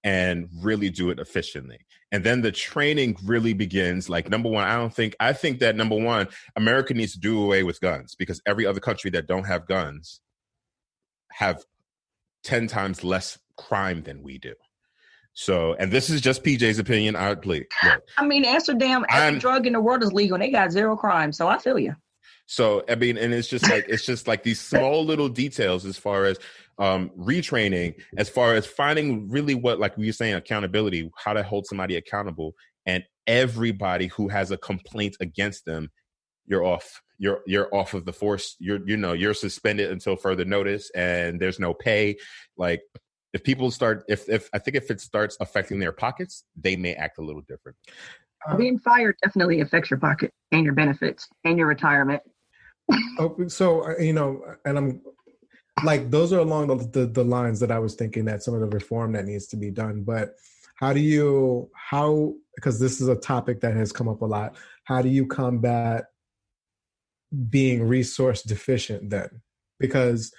Speaker 1: and really do it efficiently. And then the training really begins. Like, number one, I think that number one, America needs to do away with guns, because every other country that don't have guns have 10 times less crime than we do. So, and this is just PJ's opinion. I
Speaker 5: mean, Amsterdam, every drug in the world is legal and they got zero crime. So I feel you.
Speaker 1: So, I mean, and it's just like these small little details as far as retraining, as far as finding really what, like we were saying, accountability, how to hold somebody accountable. And everybody who has a complaint against them, you're off. You're off of the force. You're suspended until further notice, and there's no pay. Like, if people start, if it starts affecting their pockets, they may act a little different.
Speaker 5: Being fired definitely affects your pocket and your benefits and your retirement.
Speaker 6: So, you know, and I'm like, those are along the lines that I was thinking that some of the reform that needs to be done. But because this is a topic that has come up a lot, how do you combat being resource deficient then? Because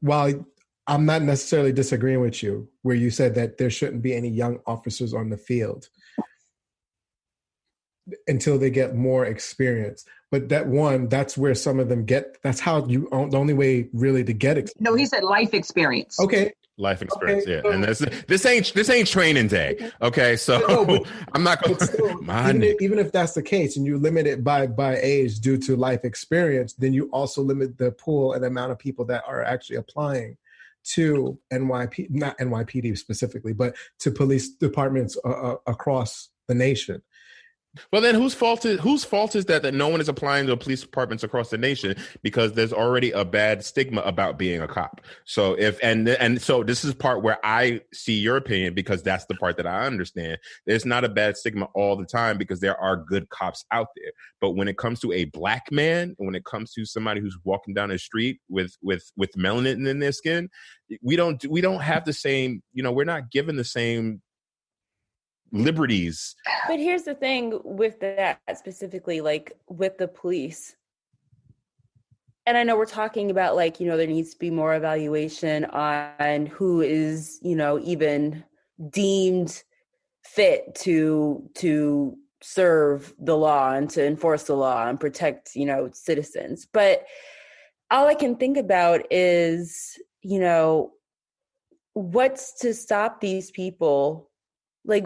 Speaker 6: while I'm not necessarily disagreeing with you where you said that there shouldn't be any young officers on the field until they get more experience. But that's where some of them that's how the only way really to get experience.
Speaker 5: No, he said life experience.
Speaker 6: Okay.
Speaker 1: Life experience,
Speaker 6: okay,
Speaker 1: yeah.
Speaker 6: so,
Speaker 1: And this ain't training day. Okay, so
Speaker 6: no,
Speaker 1: I'm not going
Speaker 6: to even if that's the case and you limit it by age due to life experience, then you also limit the pool and the amount of people that are actually applying to not NYPD specifically, but to police departments across the nation.
Speaker 1: Well, then whose fault is that no one is applying to police departments across the nation, because there's already a bad stigma about being a cop. So so this is the part where I see your opinion, because that's the part that I understand. There's not a bad stigma all the time, because there are good cops out there. But when it comes to a black man, and when it comes to somebody who's walking down the street with melanin in their skin, we don't have the same, we're not given the same liberties.
Speaker 4: But here's the thing with that specifically, like with the police. And I know we're talking about there needs to be more evaluation on who is, even deemed fit to serve the law and to enforce the law and protect, citizens. But all I can think about is, what's to stop these people? Like,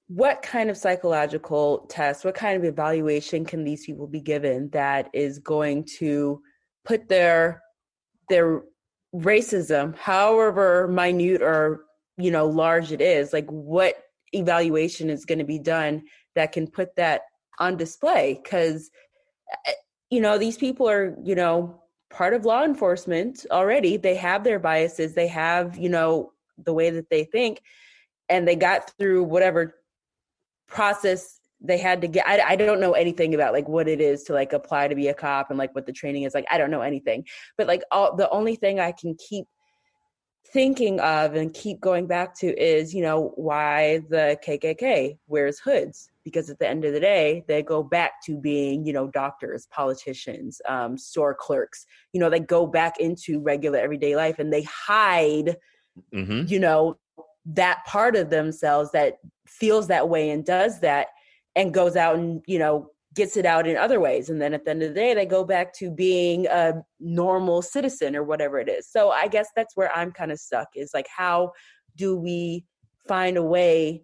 Speaker 4: what kind of psychological test, what kind of evaluation can these people be given that is going to put their racism, however minute or, large it is, like what evaluation is going to be done that can put that on display? Because, these people are, part of law enforcement already. They have their biases. They have, the way that they think. And they got through whatever process they had to get. I don't know anything about what it is to apply to be a cop and what the training is. I don't know anything. But the only thing I can keep thinking of and keep going back to is, why the KKK wears hoods. Because at the end of the day, they go back to being, doctors, politicians, store clerks. They go back into regular everyday life and they hide, that part of themselves that feels that way and does that and goes out and, gets it out in other ways. And then at the end of the day, they go back to being a normal citizen or whatever it is. So I guess that's where I'm kind of stuck, is how do we find a way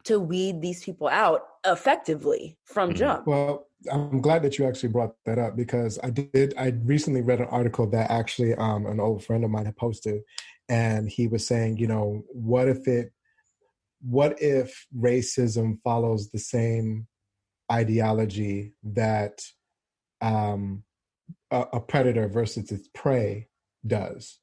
Speaker 4: to weed these people out effectively from jump?
Speaker 6: Well, I'm glad that you actually brought that up, because I recently read an article that actually an old friend of mine had posted, and he was saying, what if racism follows the same ideology that a predator versus its prey does,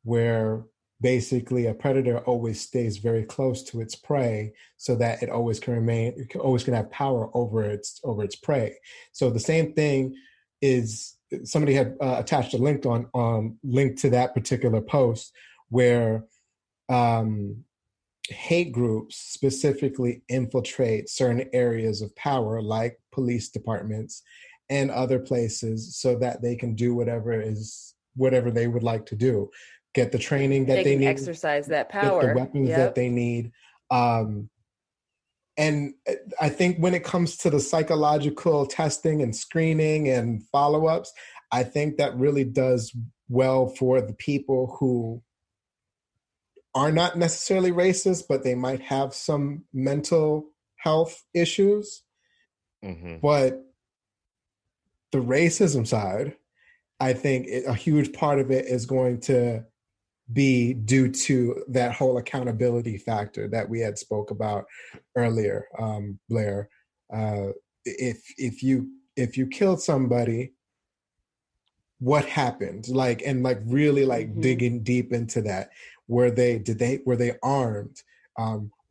Speaker 6: where basically a predator always stays very close to its prey so that it always can have power over its prey. So the same thing is, somebody had attached a link to that particular post where hate groups specifically infiltrate certain areas of power, like police departments and other places, so that they can do whatever they would like to do, get the training that they need,
Speaker 4: exercise that power,
Speaker 6: get the weapons that they need. And I think when it comes to the psychological testing and screening and follow-ups, I think that really does well for the people who are not necessarily racist, but they might have some mental health issues. Mm-hmm. But the racism side, I think a huge part of it is going to be due to that whole accountability factor that we had spoke about earlier, Blair. If you killed somebody, what happened? Really digging deep into that. Were they armed?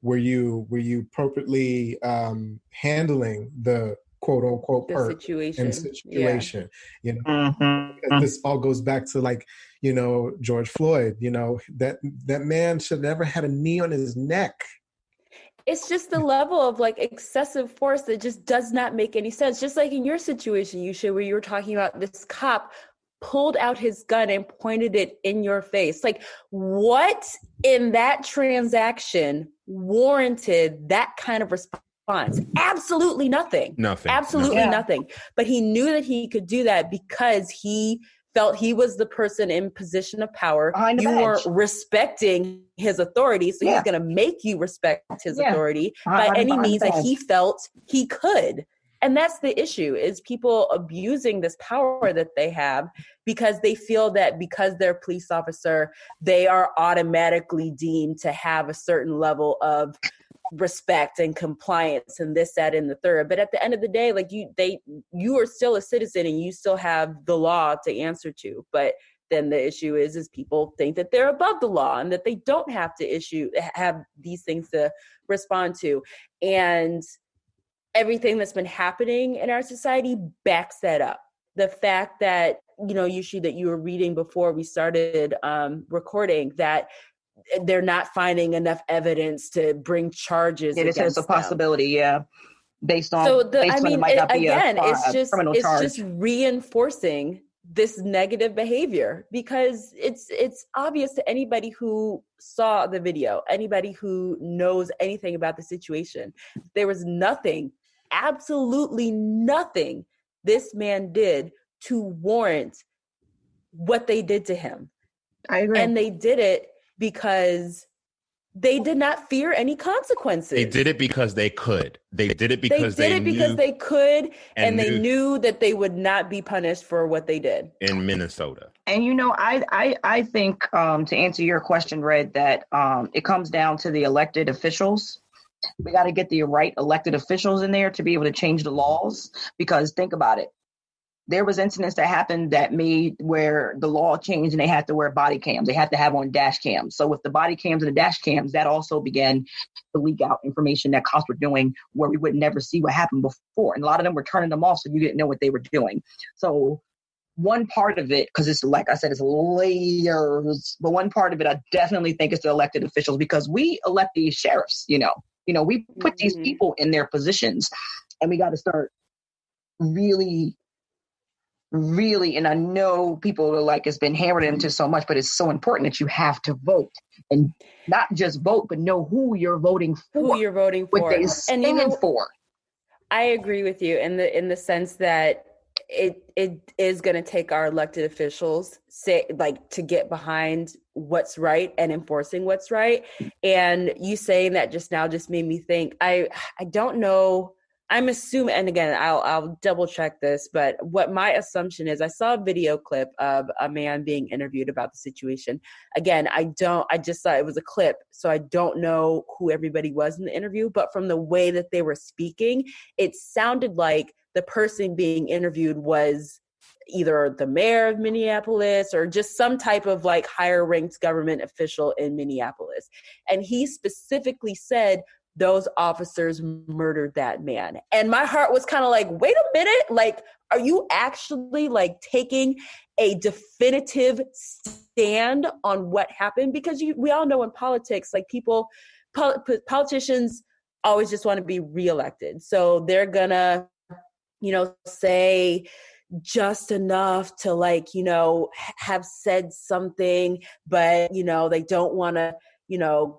Speaker 6: Were you appropriately handling the quote unquote
Speaker 4: the
Speaker 6: perp
Speaker 4: situation.
Speaker 6: and situation. You know,
Speaker 5: Mm-hmm.
Speaker 6: this all goes back to, like, you know, George Floyd. You know, that man should never had a knee on his neck.
Speaker 4: It's just the level of like excessive force that just does not make any sense. Just like in your situation, Yusha, where you were talking about this cop pulled out his gun and pointed it in your face. Like, what in that transaction warranted that kind of response? Absolutely nothing. Absolutely nothing. But he knew that he could do that because he felt he was the person in position of power. You weren't respecting his authority, so he's going to make you respect his authority by any means that he felt he could. And that's the issue, is people abusing this power that they have because they feel that because they're a police officer, they are automatically deemed to have a certain level of respect and compliance and this, that, and the third. But at the end of the day, like you are still a citizen and you still have the law to answer to. But then the issue is people think that they're above the law and that they don't have to have these things to respond to. And everything that's been happening in our society backs that up. The fact that, you know, Yushi, that you were reading before we started recording, that they're not finding enough evidence to bring charges against them.
Speaker 5: It's a possibility, based on it might not be criminal charge.
Speaker 4: It's just reinforcing this negative behavior, because it's obvious to anybody who saw the video, anybody who knows anything about the situation. There was nothing, absolutely nothing this man did to warrant what they did to him.
Speaker 5: I agree.
Speaker 4: And they did it because they did not fear any consequences.
Speaker 1: They did it because they could. They did it because they
Speaker 4: could, and they knew that they would not be punished for what they did
Speaker 1: in Minnesota.
Speaker 5: And you know, I think to answer your question, Red, that it comes down to the elected officials. We got to get the right elected officials in there to be able to change the laws. Because think about it. There was incidents that happened that made where the law changed and they had to wear body cams. They had to have on dash cams. So with the body cams and the dash cams, that also began to leak out information that cops were doing where we would never see what happened before. And a lot of them were turning them off so you didn't know what they were doing. So one part of it, because it's like I said, it's layers, but one part of it I definitely think is the elected officials, because we elect these sheriffs, you know, we put these people in their positions, and we got to start really, and I know people are like, it's been hammered into so much, but it's so important that you have to vote, and not just vote, but know who you're voting for. What they stand for.
Speaker 4: I agree with you in the sense that it is going to take our elected officials to get behind what's right and enforcing what's right. And you saying that just now just made me think, I don't know. I'm assuming, and again, I'll double check this, but what my assumption is, I saw a video clip of a man being interviewed about the situation. Again, I just saw it was a clip, so I don't know who everybody was in the interview, but from the way that they were speaking, it sounded like the person being interviewed was either the mayor of Minneapolis or just some type of like higher ranked government official in Minneapolis. And he specifically said, those officers murdered that man. And my heart was kind of like, wait a minute, like, are you actually like taking a definitive stand on what happened? Because we all know in politics, like politicians always just want to be reelected. So they're gonna, say just enough to have said something, but, they don't want to,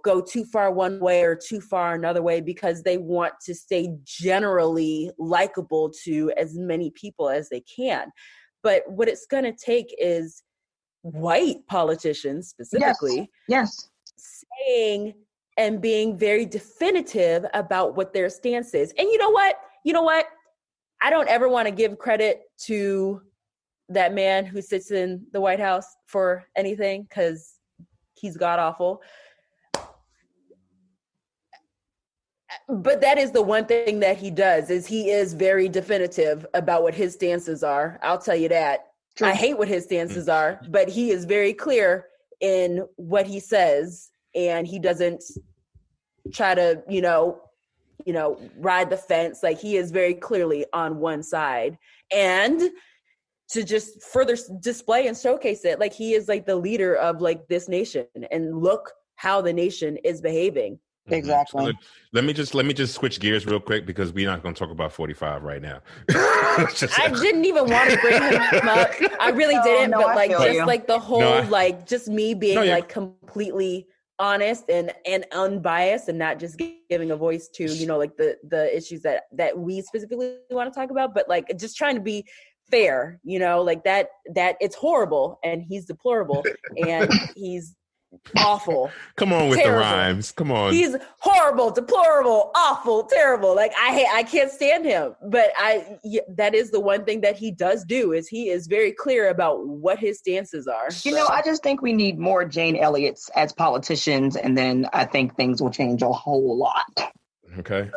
Speaker 4: go too far one way or too far another way, because they want to stay generally likable to as many people as they can. But what it's going to take is white politicians specifically,
Speaker 5: yes,
Speaker 4: saying and being very definitive about what their stance is. And you know what? I don't ever want to give credit to that man who sits in the White House for anything, because he's god awful. But that is the one thing that he does, is he is very definitive about what his stances are. I'll tell you that. True. I hate what his stances are, but he is very clear in what he says, and he doesn't try to, ride the fence. Like, he is very clearly on one side. And to just further display and showcase it, like, he is like the leader of like this nation, and look how the nation is behaving.
Speaker 5: Exactly.
Speaker 1: So let me just switch gears real quick, because we're not going to talk about 45 right now.
Speaker 4: I didn't even want to bring him up. I really didn't, but like just like the whole like just me being like completely honest and unbiased, and not just giving a voice to like the issues that we specifically want to talk about, but like just trying to be fair, like that it's horrible, and he's deplorable, and he's awful.
Speaker 1: Come on with
Speaker 4: terrible.
Speaker 1: The rhymes. Come on.
Speaker 4: He's horrible, deplorable, awful, terrible. Like, I can't stand him. But that is the one thing that he does do, is he is very clear about what his stances are.
Speaker 5: I just think we need more Jane Elliots as politicians, and then I think things will change a whole lot.
Speaker 1: Okay.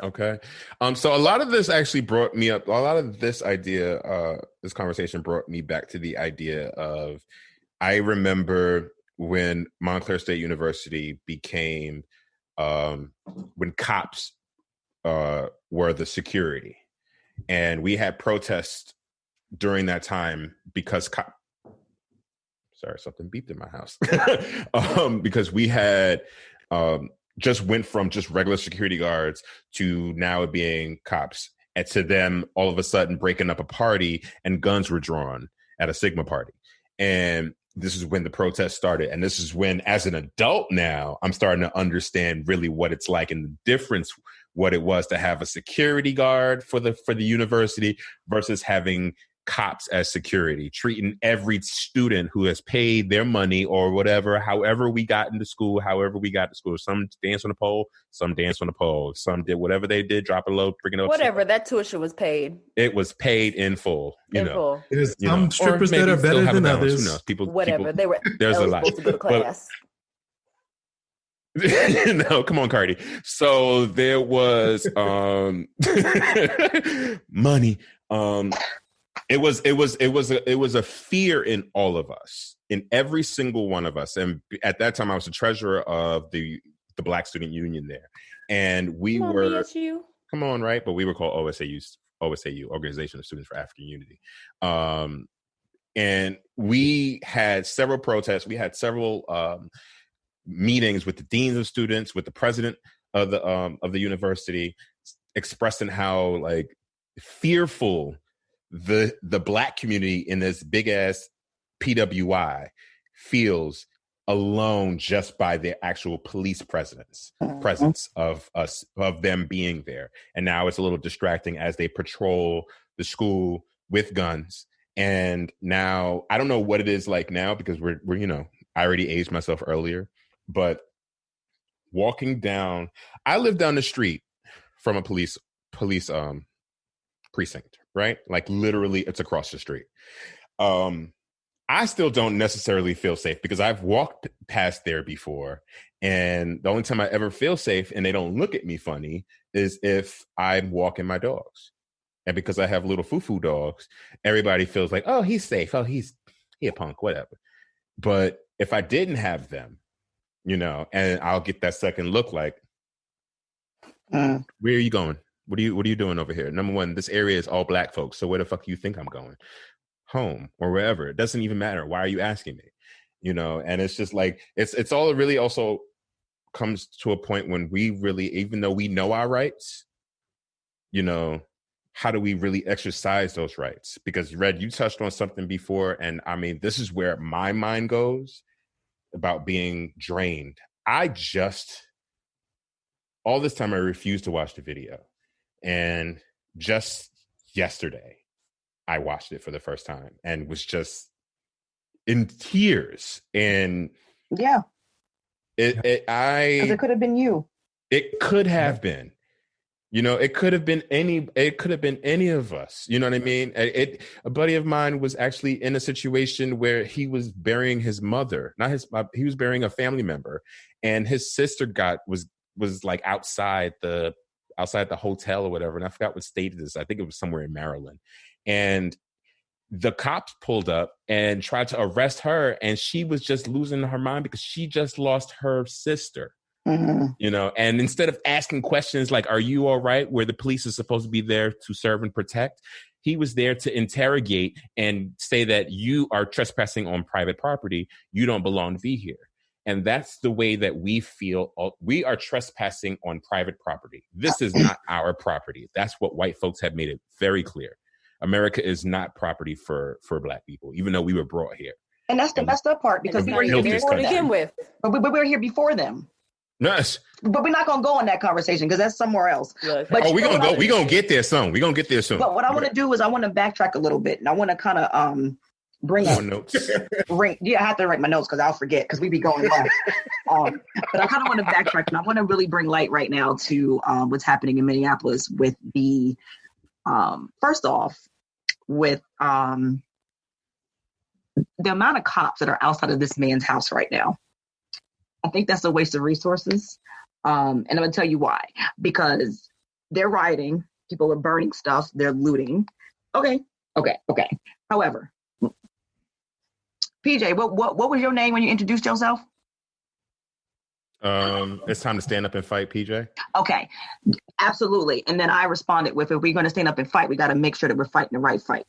Speaker 1: So a lot of this actually brought me up. A lot of this idea, this conversation brought me back to the idea of, I remember when Montclair State University became, when cops were the security, and we had protests during that time because sorry, something beeped in my house. Because we had just went from just regular security guards to now being cops, and to them all of a sudden breaking up a party and guns were drawn at a Sigma party. And this is when the protest started. And this is when, as an adult now, I'm starting to understand really what it's like, and the difference, what it was to have a security guard for the university versus having cops as security, treating every student who has paid their money or whatever, however we got into school, Some dance on the pole, some dance on the pole, some did whatever they did, drop it low, bring it up.
Speaker 4: Whatever, that tuition was paid.
Speaker 1: It was paid in full.
Speaker 6: It is some strippers that are better than others.
Speaker 1: Who knows? People,
Speaker 4: they were
Speaker 1: there's a lot.
Speaker 4: To go to class.
Speaker 1: No, come on, Cardi. So there was money. It was a fear in all of us, in every single one of us. And at that time, I was the treasurer of the Black Student Union there, and we were come on, right? But we were called OSAU, Organization of Students for African Unity. And we had several protests. We had several meetings with the deans of students, with the president of the university, expressing how like fearful the Black community in this big ass PWI feels alone just by the actual police presence of them being there. And now it's a little distracting as they patrol the school with guns. And now I don't know what it is like now, because we're I already aged myself earlier, but walking down, I live down the street from a police precinct, right? Like literally it's across the street. I still don't necessarily feel safe because I've walked past there before. And the only time I ever feel safe and they don't look at me funny is if I'm walking my dogs. And because I have little foo-foo dogs, everybody feels like, oh, he's safe. Oh, he a punk, whatever. But if I didn't have them, and I'll get that second look like, where are you going? What are you doing over here? Number one, this area is all Black folks. So where the fuck do you think I'm going? Home or wherever. It doesn't even matter. Why are you asking me? And it's just like, it's all really also comes to a point when we really, even though we know our rights, how do we really exercise those rights? Because Red, you touched on something before. And I mean, this is where my mind goes about being drained. All this time I refused to watch the video. And just yesterday, I watched it for the first time and was just in tears. And
Speaker 5: yeah,
Speaker 1: it
Speaker 5: could have been you.
Speaker 1: It could have been, it could have been any of us. You know what I mean? A buddy of mine was actually in a situation where he was burying his mother, he was burying a family member, and his sister was like outside the hotel or whatever. And I forgot what state it is. I think it was somewhere in Maryland. And the cops pulled up and tried to arrest her. And she was just losing her mind because she just lost her sister. You know, and instead of asking questions like, are you all right, where the police is supposed to be there to serve and protect, he was there to interrogate and say that you are trespassing on private property. You don't belong to be here. And that's the way that we feel. We are trespassing on private property. This is not our property. That's what white folks have made it very clear. America is not property for Black people, even though we were brought here.
Speaker 5: And that's the messed up part, because we were here before to begin with. But we were here before them.
Speaker 1: Yes.
Speaker 5: But we're not going to go on that conversation because that's somewhere else. But
Speaker 1: we're going to go. We're going to get there soon. We're going to get there soon.
Speaker 5: But what I want to do is I want to backtrack a little bit. And I want to kind of bring up
Speaker 1: notes.
Speaker 5: I have to write my notes because I'll forget because we be going long. But I kind of want to backtrack, and I want to really bring light right now to what's happening in Minneapolis with the, first off, with the amount of cops that are outside of this man's house right now. I think that's a waste of resources. And I'm going to tell you why. Because they're rioting, people are burning stuff, they're looting. Okay. However, PJ, what was your name when you introduced yourself?
Speaker 1: It's time to stand up and fight, PJ.
Speaker 5: Okay, absolutely. And then I responded with, if we're going to stand up and fight, we got to make sure that we're fighting the right fight.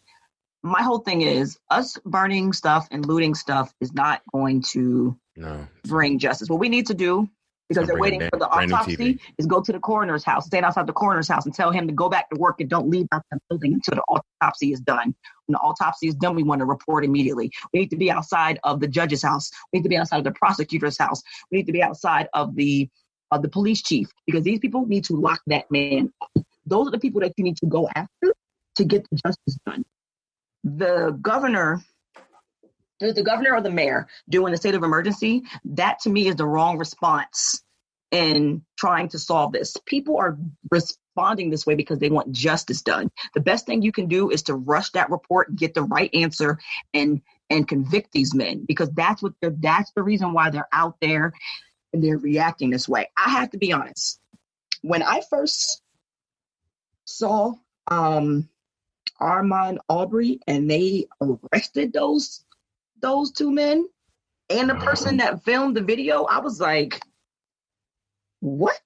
Speaker 5: My whole thing is us burning stuff and looting stuff is not going to bring justice. What we need to do, because they're waiting for the autopsy, is go to the coroner's house, stand outside the coroner's house and tell him to go back to work and don't leave out the building until the autopsy is done. When the autopsy is done, we want to report immediately. We need to be outside of the judge's house. We need to be outside of the prosecutor's house. We need to be outside of the police chief, because these people need to lock that man up. Those are the people that you need to go after to get the justice done. The governor or the mayor doing the state of emergency, that to me is the wrong response in trying to solve this. People are responding this way because they want justice done. The best thing you can do is to rush that report, get the right answer, and convict these men, because that's the reason why they're out there and they're reacting this way. I have to be honest. When I first saw Armand Aubrey and they arrested those two men and the person that filmed the video, I was like, what?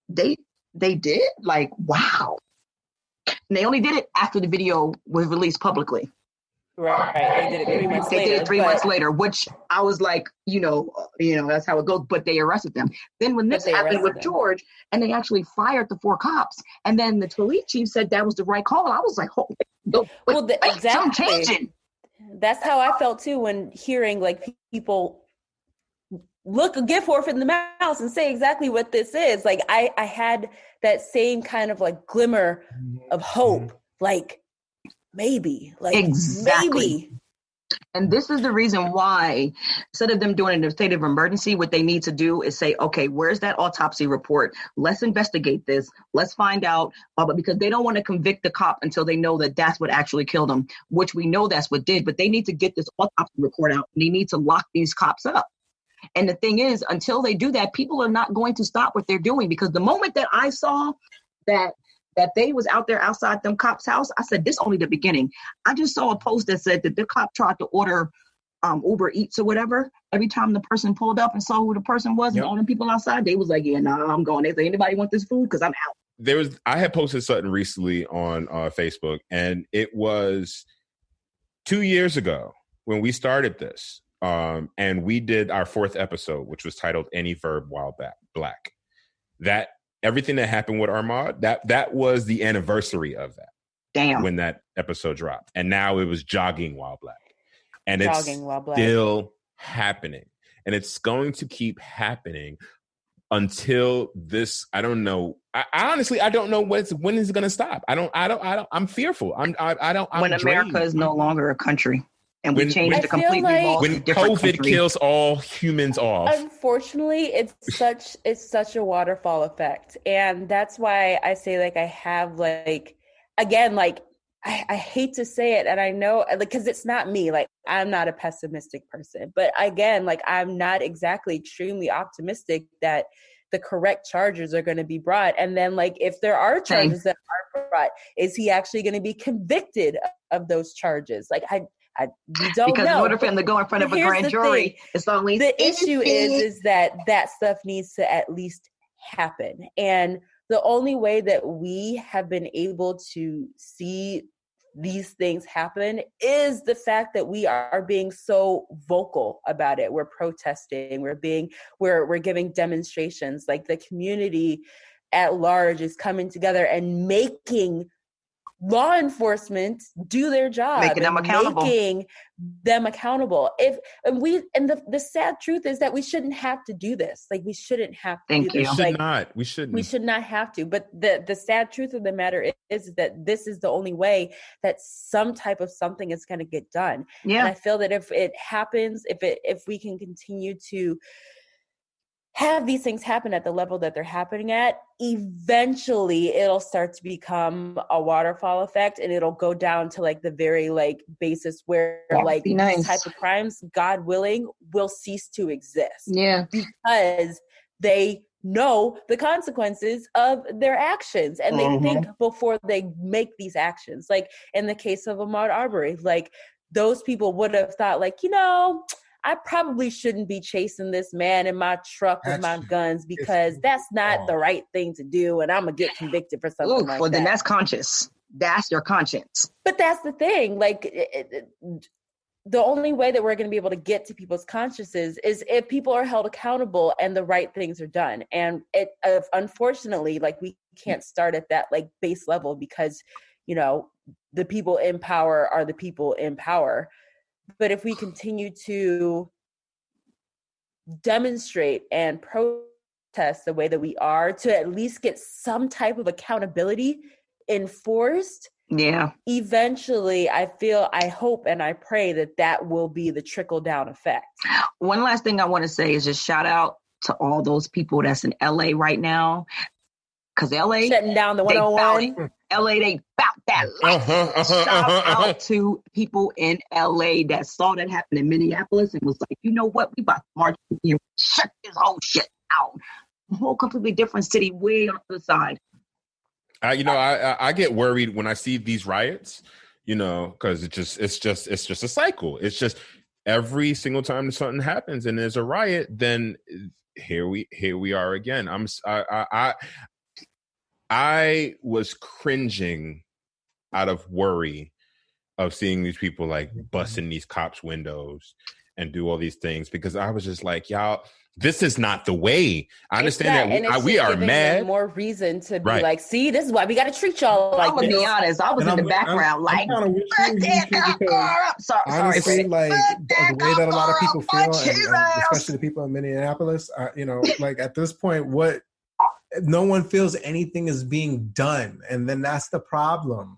Speaker 5: They did? Like, wow. And they only did it after the video was released publicly.
Speaker 4: Right. They did it 3 months later.
Speaker 5: They did it 3 months later, which I was like, you know, that's how it goes. But they arrested them. Then when this happened with George, and they actually fired the 4 cops, and then the police chief said that was the right call. I was like,
Speaker 4: exactly. That's how I felt too when hearing like people give forth in the mouth and say exactly what this is. Like I had that same kind of like glimmer of hope, like maybe.
Speaker 5: And this is the reason why, instead of them doing a state of emergency, what they need to do is say, okay, where's that autopsy report? Let's investigate this. Let's find out. Because they don't want to convict the cop until they know that that's what actually killed him, which we know that's what did. But they need to get this autopsy report out, and they need to lock these cops up. And the thing is, until they do that, people are not going to stop what they're doing. Because the moment that I saw that they was out there outside them cops' house, I said, this only the beginning. I just saw a post that said that the cop tried to order Uber Eats or whatever. Every time the person pulled up and saw who the person was and all the people outside, they was like, yeah, nah, I'm going. They say, anybody want this food? Because I'm out.
Speaker 1: I had posted something recently on Facebook, and it was 2 years ago when we started this. And we did our 4th episode, which was titled Any Verb While Black. That everything that happened with Armand, that was the anniversary of that.
Speaker 5: Damn.
Speaker 1: When that episode dropped. And now it was Jogging While Black. And it's still happening. And it's going to keep happening until this, I don't know. I honestly, I don't know when is it going to stop. I'm fearful. I'm
Speaker 5: when America
Speaker 1: drained.
Speaker 5: is no longer a country. And we changed the completely laws.
Speaker 1: When COVID kills all humans off.
Speaker 4: Unfortunately, it's such a waterfall effect. And that's why I say, like, I have, like, again, like, I hate to say it. And I know, like, because it's not me. Like, I'm not a pessimistic person. But again, like, I'm not exactly extremely optimistic that the correct charges are going to be brought. And then, like, if there are charges that are brought, is he actually going to be convicted of those charges? Like, We don't
Speaker 5: because
Speaker 4: know.
Speaker 5: in order for him to go in front of a grand jury, it's always
Speaker 4: the issue is that stuff needs to at least happen. And the only way that we have been able to see these things happen is the fact that we are being so vocal about it. We're protesting, we're giving demonstrations. Like, the community at large is coming together and making law enforcement do their job,
Speaker 5: making them accountable.
Speaker 4: The sad truth is that we shouldn't have to do this. Like, we shouldn't have to do this.
Speaker 1: We shouldn't.
Speaker 4: We should not have to. But the sad truth of the matter is that this is the only way that some type of something is going to get done.
Speaker 5: Yeah.
Speaker 4: And I feel that if it happens, if we can continue to have these things happen at the level that they're happening at, eventually it'll start to become a waterfall effect, and it'll go down to like the very like basis where these type of crimes, God willing, will cease to exist.
Speaker 5: Yeah.
Speaker 4: Because they know the consequences of their actions, and they think before they make these actions. Like in the case of Ahmaud Arbery, like those people would have thought like, I probably shouldn't be chasing this man in my truck with my guns, because that's not the right thing to do, and I'm going to get convicted for something like that.
Speaker 5: Well, then that's conscious. That's your conscience.
Speaker 4: But that's the thing. Like, the only way that we're going to be able to get to people's consciences is if people are held accountable and the right things are done. And unfortunately, like, we can't start at that like base level, because, the people in power are the people in power. But if we continue to demonstrate and protest the way that we are, to at least get some type of accountability enforced, eventually I hope and I pray that will be the trickle down effect.
Speaker 5: One last thing I want to say is just shout out to all those people that's in LA right now. Because LA
Speaker 4: shutting down the 101.
Speaker 5: LA, they bout that life. Shout out to people in LA that saw that happen in Minneapolis and was like, you know what? We about to march here, shut this whole shit out. A whole completely different city way on the other side.
Speaker 1: I get worried when I see these riots, because it's just a cycle. It's just every single time something happens and there's a riot, then here we are again. I was cringing out of worry of seeing these people like busting these cops' windows and do all these things, because I was just like, y'all, this is not the way. I understand that we are mad.
Speaker 4: More reason to be like, see, this is why we got to treat y'all like this.
Speaker 5: I'm gonna be honest, I was in the background like,
Speaker 6: honestly, like the way that a lot of people feel, and especially the people in Minneapolis, like at this point, no one feels anything is being done, and then that's the problem.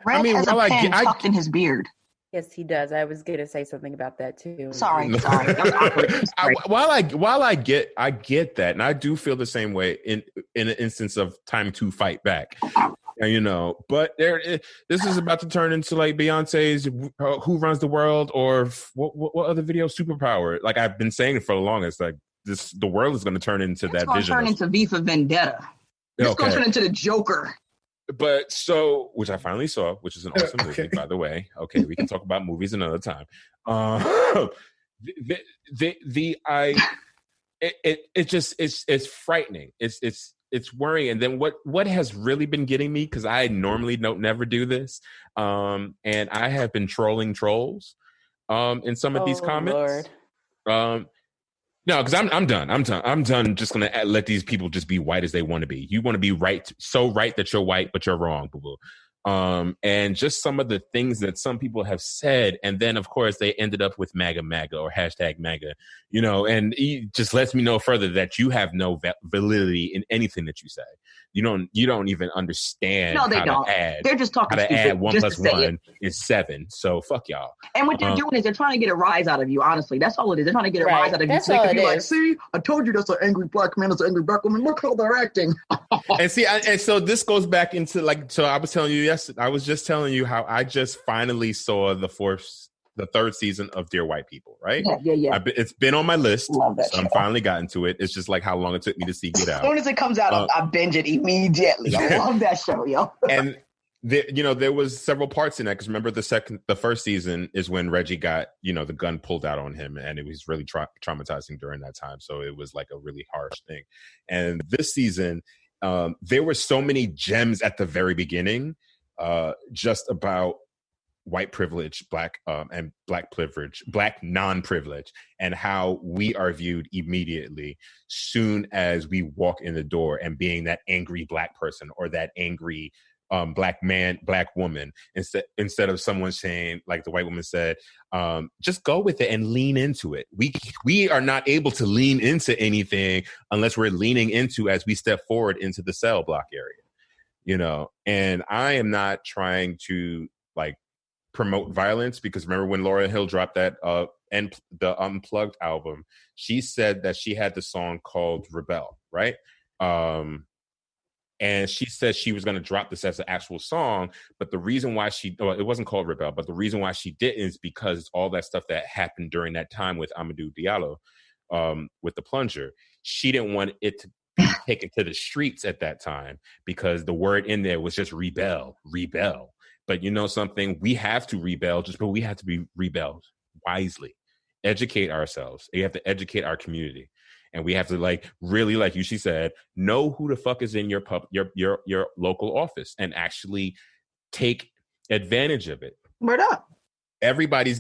Speaker 5: Red has a pen tucked in his beard.
Speaker 4: Yes, he does. I was going to say something about that too.
Speaker 5: Sorry.
Speaker 1: While I get that, and I do feel the same way in an instance of time to fight back. But this is about to turn into like Beyonce's "Who Runs the World" or what other video? Superpower. Like I've been saying it for the longest. Like the world is going to turn into that vision. It's
Speaker 5: going to turn into V for Vendetta. It's going to turn into the Joker.
Speaker 1: But which I finally saw, which is an awesome movie, by the way. Okay, we can talk about movies another time. It's frightening. It's worrying. And then what has really been getting me, because I normally never do this, and I have been trolling trolls in some of these comments. Lord. No, because I'm done. I'm done just gonna let these people just be white as they want to be. You want to be right, so right that you're white, but you're wrong, boo-boo. And just some of the things that some people have said, and then of course they ended up with MAGA or hashtag MAGA, and it just lets me know further that you have no validity in anything that you say. You don't even understand.
Speaker 5: No, they don't. They're just talking
Speaker 1: how to
Speaker 5: stupid.
Speaker 1: add 1 + 1 is 7. So fuck y'all.
Speaker 5: And what they're doing is they're trying to get a rise out of you. Honestly, that's all it is. They're trying to get a rise out of you. So they can be like, "See, I told you that's an angry black man. That's an angry black woman. Look how they're acting."
Speaker 1: and so this goes back into like. So I was telling you I was just telling you how I just finally saw the 3rd season of Dear White People, right?
Speaker 5: Yeah.
Speaker 1: It's been on my list, so I'm finally gotten to it. It's just like how long it took me to see Get Out.
Speaker 5: As soon as it comes out, I binge it immediately. I love that show, yo.
Speaker 1: And there was several parts in that, because remember the first season is when Reggie got, the gun pulled out on him, and it was really traumatizing during that time. So it was like a really harsh thing. And this season, there were so many gems at the very beginning, just about white privilege, black and black privilege, black non-privilege, and how we are viewed immediately soon as we walk in the door, and being that angry black person or that angry black man, black woman, instead of someone saying, like the white woman said, just go with it and lean into it. We are not able to lean into anything unless we're leaning into as we step forward into the cell block area, and I am not trying to like promote violence, because remember when Lauryn Hill dropped that and the Unplugged album, she said that she had the song called Rebel, right? And she said she was going to drop this as an actual song, but the reason why it wasn't called Rebel, but the reason why she didn't is because all that stuff that happened during that time with Amadou Diallo, with the plunger, she didn't want it to be taken to the streets at that time, because the word in there was just rebel. But you know something? We have to rebel, but we have to be rebelled wisely. Educate ourselves. You have to educate our community. And we have to really, like she said, know who the fuck is in your local office and actually take advantage of it.
Speaker 5: Word up.
Speaker 1: Everybody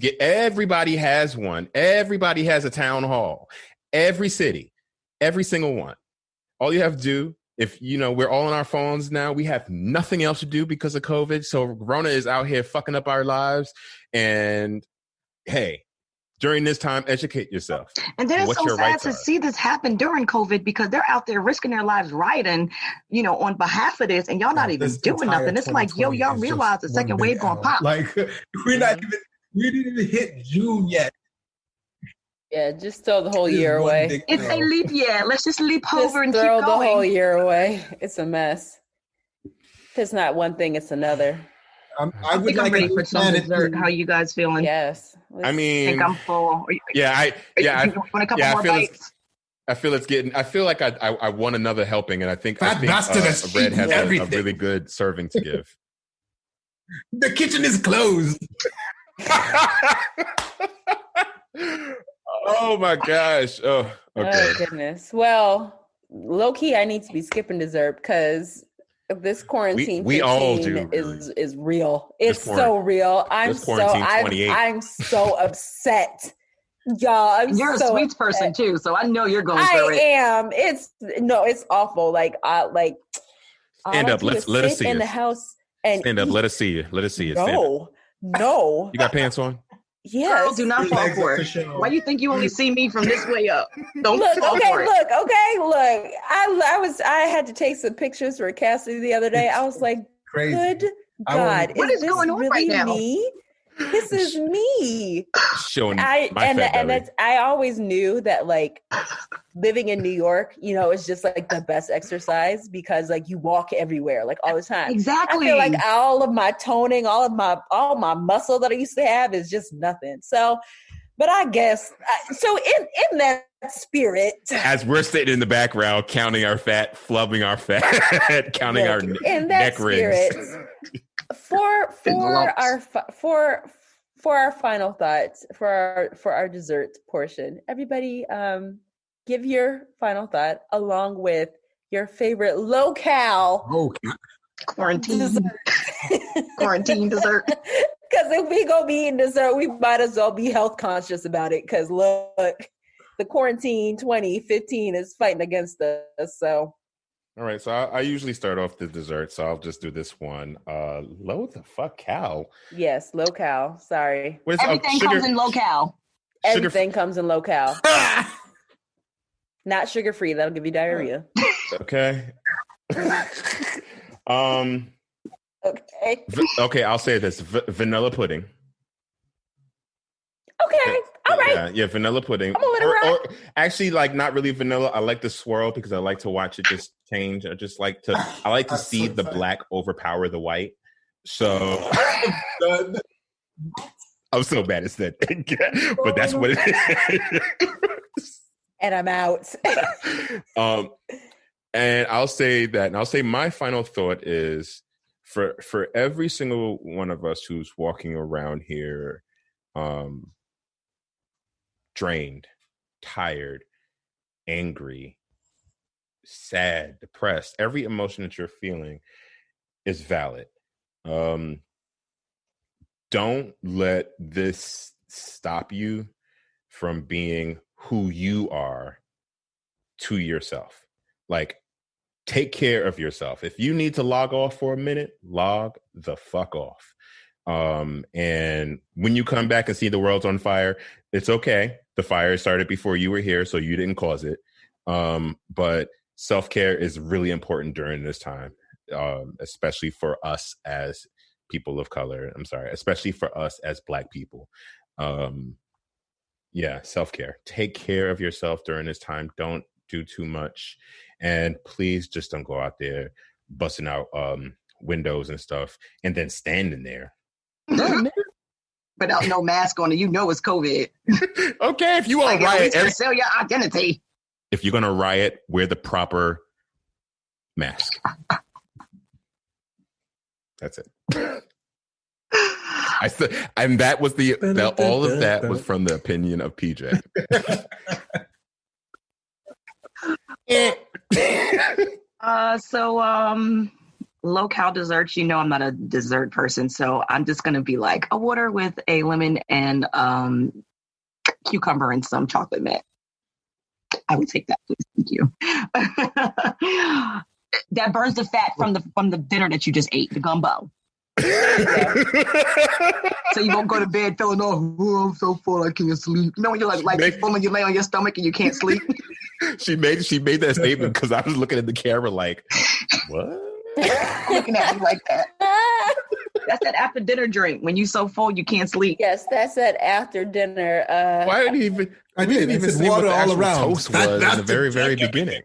Speaker 1: has one. Everybody has a town hall. Every city, every single one. All you have to do, if we're all on our phones now, we have nothing else to do because of COVID. So Corona is out here fucking up our lives. And hey, during this time, educate yourself.
Speaker 5: And then it's so sad to see this happen during COVID, because they're out there risking their lives rioting, on behalf of this, and y'all not even doing nothing. It's like, yo, y'all realize the second wave gonna pop.
Speaker 6: Like we didn't even hit June yet.
Speaker 4: Yeah, just throw the whole year away.
Speaker 5: It's a leap year. Let's just leap over and keep
Speaker 4: going.
Speaker 5: Throw
Speaker 4: the whole year away. It's a mess. If it's not one thing, it's another.
Speaker 5: I think I'm ready for some dessert. How you guys feeling?
Speaker 4: Yes.
Speaker 1: I mean,
Speaker 5: think I'm full.
Speaker 1: You want
Speaker 5: a couple more bites?
Speaker 1: I feel like I want another helping, and I think Red has a really good serving to give.
Speaker 6: The kitchen is closed.
Speaker 1: Oh my gosh. Oh, okay.
Speaker 4: Oh goodness. Well, low key, I need to be skipping dessert because this quarantine
Speaker 1: we all do,
Speaker 4: is real. It's so real. I'm so upset. Y'all,
Speaker 5: you're a sweets person too, so I know you're going through it.
Speaker 4: I am. It's awful.
Speaker 1: Stand up. Let us see
Speaker 4: in
Speaker 1: you.
Speaker 4: The house and
Speaker 1: stand up. Let us see you. Let us see you.
Speaker 4: No.
Speaker 1: You got pants on?
Speaker 4: Yes.
Speaker 5: Girl, do not fall for it. Why you think you only see me from this way up? Don't fall for it.
Speaker 4: Look. I had to take some pictures for Cassidy the other day. I was like,
Speaker 6: crazy.
Speaker 4: Good God,
Speaker 5: what is going on
Speaker 4: really
Speaker 5: right now?
Speaker 4: Me? This is me.
Speaker 1: Showing
Speaker 4: I always knew that living in New York, it's just the best exercise because you walk everywhere all the time.
Speaker 5: Exactly.
Speaker 4: I feel all of my toning, all my muscle that I used to have is just nothing. So, but I guess in that spirit,
Speaker 1: as we're sitting in the background counting our fat, flubbing our fat, counting our neck rings.
Speaker 4: For our final thoughts, for our dessert portion, everybody give your final thought along with your favorite locale
Speaker 5: quarantine
Speaker 4: dessert.
Speaker 5: Quarantine dessert.
Speaker 4: Because if we go be eating dessert, we might as well be health conscious about it. Because look, the quarantine 2015 is fighting against us. So.
Speaker 1: All right, so I usually start off the dessert, so I'll just do this one. Locale.
Speaker 4: Yes, locale. Sorry.
Speaker 5: Everything comes in locale.
Speaker 4: Everything comes in locale. Not sugar free. That'll give you diarrhea.
Speaker 1: Okay.
Speaker 4: Okay.
Speaker 1: Okay, I'll say this: vanilla pudding.
Speaker 4: Okay. All right.
Speaker 1: Yeah, vanilla pudding.
Speaker 4: I'm gonna let it rock.
Speaker 1: Or actually, not really vanilla. I like the swirl because I like to watch it just change. I like to see the black overpower the white. So I'm so bad at that, but that's what it is.
Speaker 4: And I'm out.
Speaker 1: And I'll say that. And I'll say my final thought is for every single one of us who's walking around here, drained, tired, angry, sad, depressed, every emotion that you're feeling is valid. Don't let this stop you from being who you are to yourself. Like, take care of yourself. If you need to log off for a minute, log the fuck off. And when you come back and see the world's on fire, it's okay. The fire started before you were here, so you didn't cause it. But self-care is really important during this time, especially for us as people of color. Especially for us as Black people. Yeah, self-care. Take care of yourself during this time. Don't do too much. And please just don't go out there busting out windows and stuff and then standing there.
Speaker 5: Without no mask on, and you know it's COVID.
Speaker 1: Okay, if you want to riot,
Speaker 5: sell your identity.
Speaker 1: If you're gonna riot, wear the proper mask. That's it. And that was all of that was from the opinion of PJ.
Speaker 5: Low-cal desserts, you know I'm not a dessert person, so I'm just going to be like a water with a lemon and cucumber and some chocolate mint. I would take that, please. Thank you. That burns the fat from the dinner that you just ate, the gumbo. So you won't go to bed feeling, I'm so full I can't sleep. You know when you're like full and you lay on your stomach and you can't sleep?
Speaker 1: She made that statement because I was looking at the camera like, what?
Speaker 5: Looking at me like that. That's that after dinner drink when you so full you can't sleep.
Speaker 4: Yes, that's that after dinner.
Speaker 1: Why didn't even? I didn't even say water what the all around. Toast was in the very, very beginning.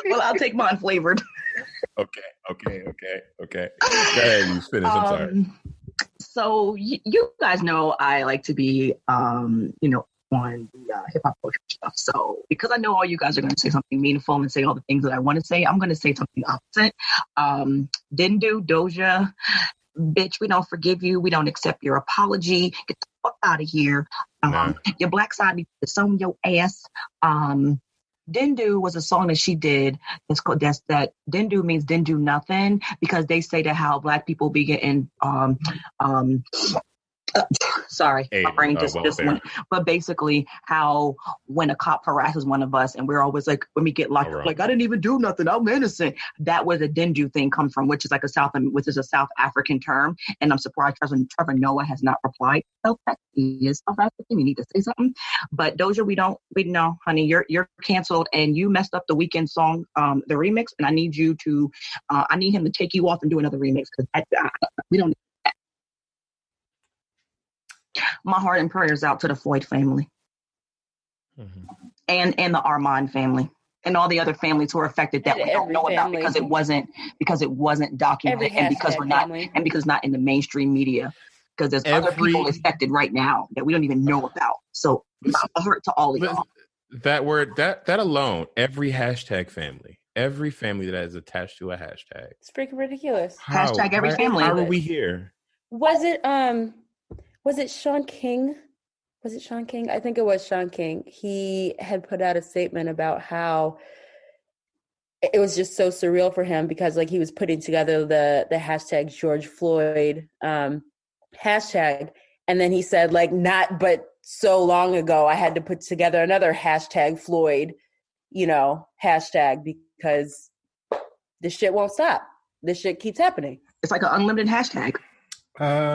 Speaker 5: Well, I'll take mine flavored.
Speaker 1: Okay. Go ahead, you finish. I'm sorry.
Speaker 5: So you guys know I like to be, on the hip hop culture stuff. So because I know all you guys are going to say something meaningful and say all the things that I want to say, I'm going to say something opposite. Didn't do Doja. Bitch, we don't forgive you. We don't accept your apology. Get the fuck out of here. Your black side needs to sew your ass. Dindu was a song that she did. That Dindu means didn't do nothing, because they say that how Black people be getting sorry, my brain just went. But basically, how when a cop harasses one of us, and we're always like, when we get locked up, like, I didn't even do nothing, I'm innocent. That where the Dindu thing comes from, which is a South African term. And I'm surprised Trevor Noah has not replied. So that is South African. You need to say something. But Doja, we know, honey, you're canceled, and you messed up the Weeknd song, the remix. And I need you to, I need him to take you off and do another remix, because we don't. My heart and prayers out to the Floyd family, and the Armand family, and all the other families who are affected that we don't know about because it wasn't documented, and because it's not in the mainstream media, because there's other people affected right now that we don't even know about. So my heart to all of y'all.
Speaker 1: That word, that alone, every hashtag family, every family that is attached to a hashtag.
Speaker 4: It's freaking ridiculous.
Speaker 5: Hashtag every family.
Speaker 1: How are we here?
Speaker 4: Was it Sean King? Was it Sean King? I think it was Sean King. He had put out a statement about how it was just so surreal for him, because he was putting together the hashtag George Floyd hashtag. And then he said, not but so long ago, I had to put together another hashtag Floyd, hashtag, because this shit won't stop. This shit keeps happening.
Speaker 5: It's like an unlimited hashtag.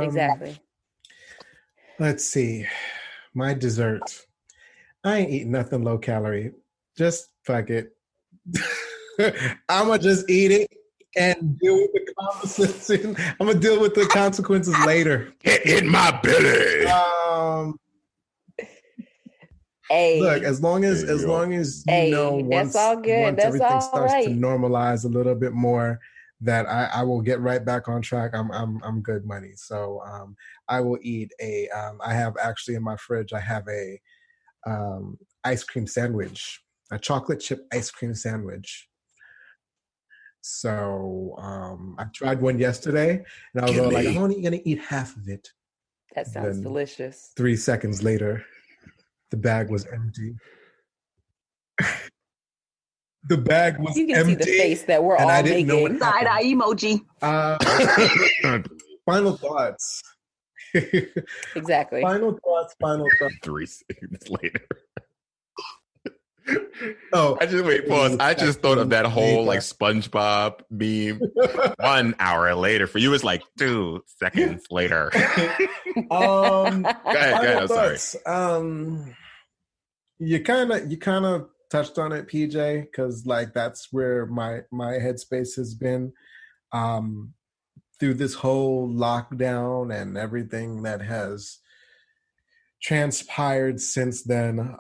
Speaker 4: Exactly.
Speaker 6: Let's see. My dessert. I ain't eating nothing low calorie. Just fuck it. I'ma just eat it and deal with the consequences. I'm gonna deal with the consequences later.
Speaker 1: Get in my belly.
Speaker 6: Look, as long as once everything starts to normalize a little bit more, that I will get right back on track. I'm good money. So I will eat I have actually in my fridge, I have a ice cream sandwich, a chocolate chip ice cream sandwich So I tried one yesterday, and I was all like, I'm only gonna eat half of it.
Speaker 4: That sounds
Speaker 6: Then
Speaker 4: delicious.
Speaker 6: 3 seconds later, the bag was empty. The bag was
Speaker 4: You can
Speaker 6: empty,
Speaker 4: see the face that we're
Speaker 6: and
Speaker 4: all
Speaker 6: I didn't know what
Speaker 4: making.
Speaker 5: Side eye
Speaker 6: happened.
Speaker 5: emoji.
Speaker 6: Final thoughts.
Speaker 4: Exactly.
Speaker 6: Final thoughts.
Speaker 1: 3 seconds later.
Speaker 6: Oh,
Speaker 1: I just wait, pause. I just thought of that whole like SpongeBob meme. 1 hour later. For you, it's like 2 seconds later. Go ahead. I'm sorry.
Speaker 6: You kind of touched on it, PJ, because like that's where my headspace has been through this whole lockdown and everything that has transpired since then.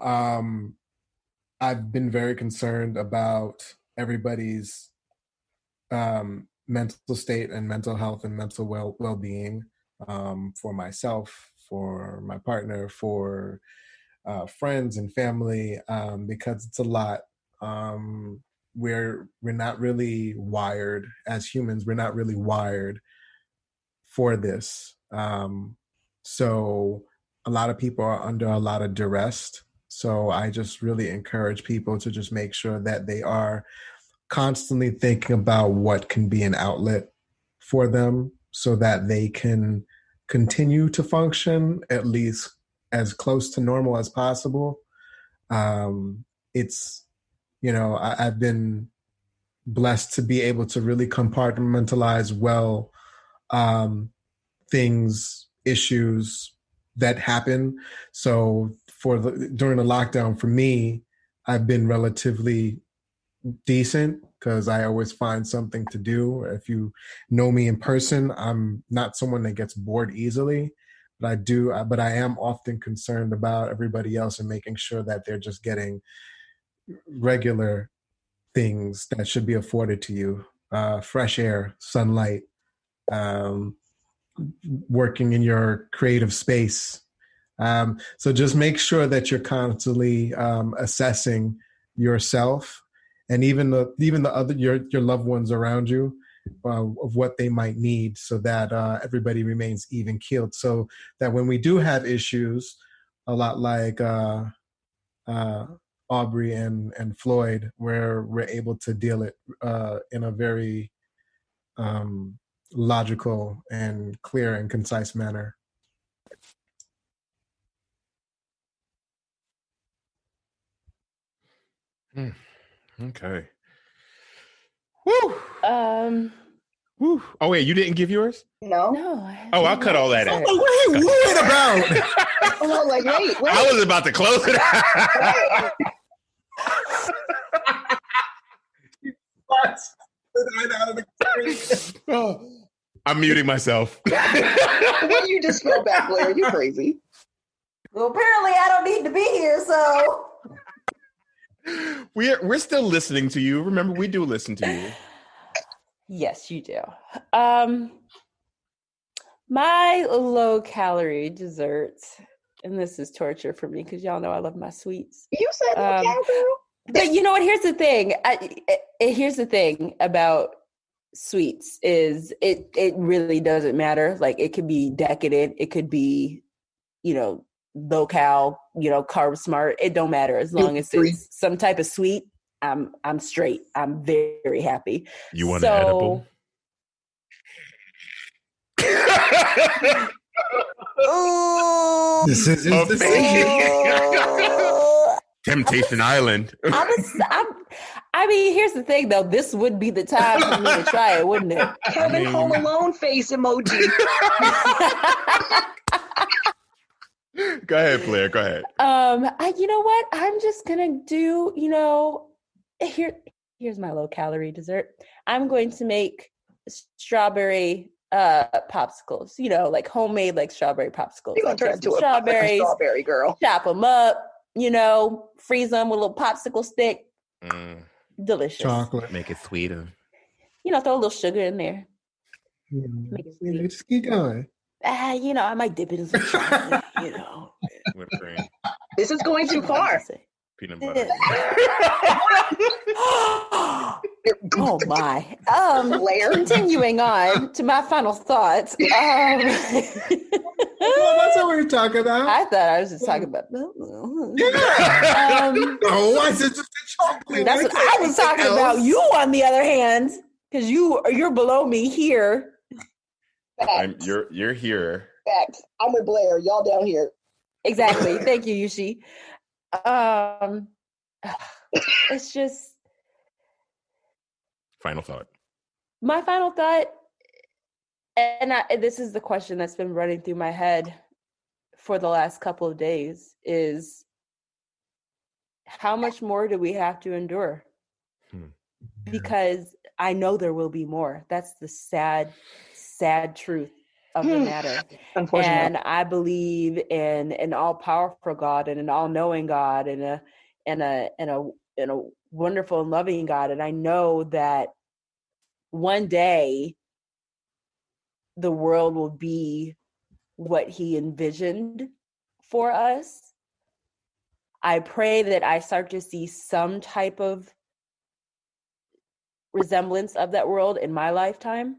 Speaker 6: I've been very concerned about everybody's mental state and mental health and mental well-being, for myself, for my partner, for friends and family, because it's a lot. We're not really wired as humans. We're not really wired for this. So a lot of people are under a lot of duress. So I just really encourage people to just make sure that they are constantly thinking about what can be an outlet for them so that they can continue to function at least as close to normal as possible. It's, I've been blessed to be able to really compartmentalize well things, issues that happen. So during the lockdown, for me, I've been relatively decent because I always find something to do. If you know me in person, I'm not someone that gets bored easily, but I am often concerned about everybody else and making sure that they're just getting regular things that should be afforded to you. Fresh air, sunlight, working in your creative space. So just make sure that you're constantly assessing yourself and even the other your loved ones around you, of what they might need, so that everybody remains even keeled. So that when we do have issues, a lot like Aubrey and Floyd, where we're able to deal it in a very logical and clear and concise manner.
Speaker 1: Okay. Woo. Woo. Oh wait, you didn't give yours?
Speaker 5: No.
Speaker 1: Oh, I'll cut all that out.
Speaker 6: Oh, what are you worried about?
Speaker 5: Oh, like wait.
Speaker 1: I was about to close it out. Oh, I'm muting myself.
Speaker 5: What you just fell back, Blair? You crazy?
Speaker 4: Well, apparently I don't need to be here, so
Speaker 1: We're still listening to you. Remember, we do listen to you.
Speaker 4: yes, you do. My low-calorie dessert, and this is torture for me because y'all know I love my sweets.
Speaker 5: You said no, cowgirl.
Speaker 4: But you know what? Here's the thing. Here's the thing about sweets is it really doesn't matter. Like it could be decadent. It could be, low cal, carb smart. It don't matter as long as it's some type of sweet. I'm straight. I'm very, very happy.
Speaker 1: You want an edible?
Speaker 4: Oh,
Speaker 6: This is his decision.
Speaker 1: Temptation Island.
Speaker 4: I mean, here's the thing, though. This would be the time for me to try it, wouldn't it?
Speaker 5: Kevin Home Alone face emoji.
Speaker 1: Go ahead, Blair. Go ahead.
Speaker 4: You know what? I'm just gonna do. Here's my low-calorie dessert. I'm going to make strawberry popsicles. Like homemade, like strawberry popsicles.
Speaker 5: You're gonna turn into a strawberry girl.
Speaker 4: Chop them up. Freeze them with a little popsicle stick. Delicious.
Speaker 6: Chocolate.
Speaker 1: Make it sweeter.
Speaker 4: Throw a little sugar in there. Make it sweet.
Speaker 6: Just keep going.
Speaker 4: I might dip it in some chocolate,
Speaker 1: Whipped cream.
Speaker 5: This is going too far.
Speaker 1: peanut butter.
Speaker 4: Oh my.
Speaker 5: Blair.
Speaker 4: Continuing on to my final thoughts.
Speaker 6: Well, that's what we were talking about.
Speaker 4: I thought I was just talking about.
Speaker 6: No, I said just
Speaker 4: That's what I was talking about. You, on the other hand, because you're below me here.
Speaker 1: You're here.
Speaker 5: Facts. I'm with Blair. Y'all down here.
Speaker 4: Exactly. Thank you, Yushi. It's just
Speaker 1: Final thought.
Speaker 4: my final thought, and this is the question that's been running through my head for the last couple of days, is how much more do we have to endure? Because I know there will be more. That's the sad truth of the matter.
Speaker 5: Unfortunately.
Speaker 4: And I believe in an all-powerful God and an all-knowing God and a wonderful and loving God. And I know that one day the world will be what he envisioned for us. I pray that I start to see some type of resemblance of that world in my lifetime.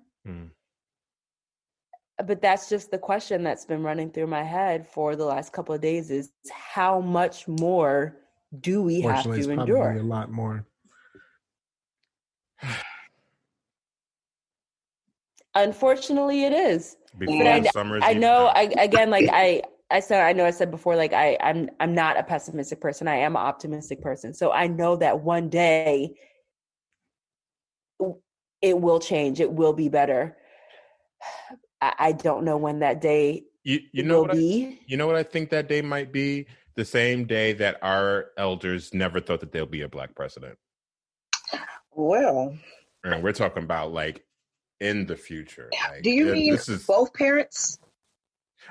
Speaker 4: But that's just the question that's been running through my head for the last couple of days, is how much more do we have to endure?
Speaker 6: Probably a lot more.
Speaker 4: Unfortunately, it is.
Speaker 1: Before summer's
Speaker 4: I know.
Speaker 1: even
Speaker 4: I said before, like I'm not a pessimistic person. I am an optimistic person. So I know that one day it will change. It will be better. I don't know when that day will be.
Speaker 1: You know what I think that day might be? The same day that our elders never thought that there'll be a black president.
Speaker 5: Well,
Speaker 1: And we're talking about like in the future. Like,
Speaker 5: do you mean both parents?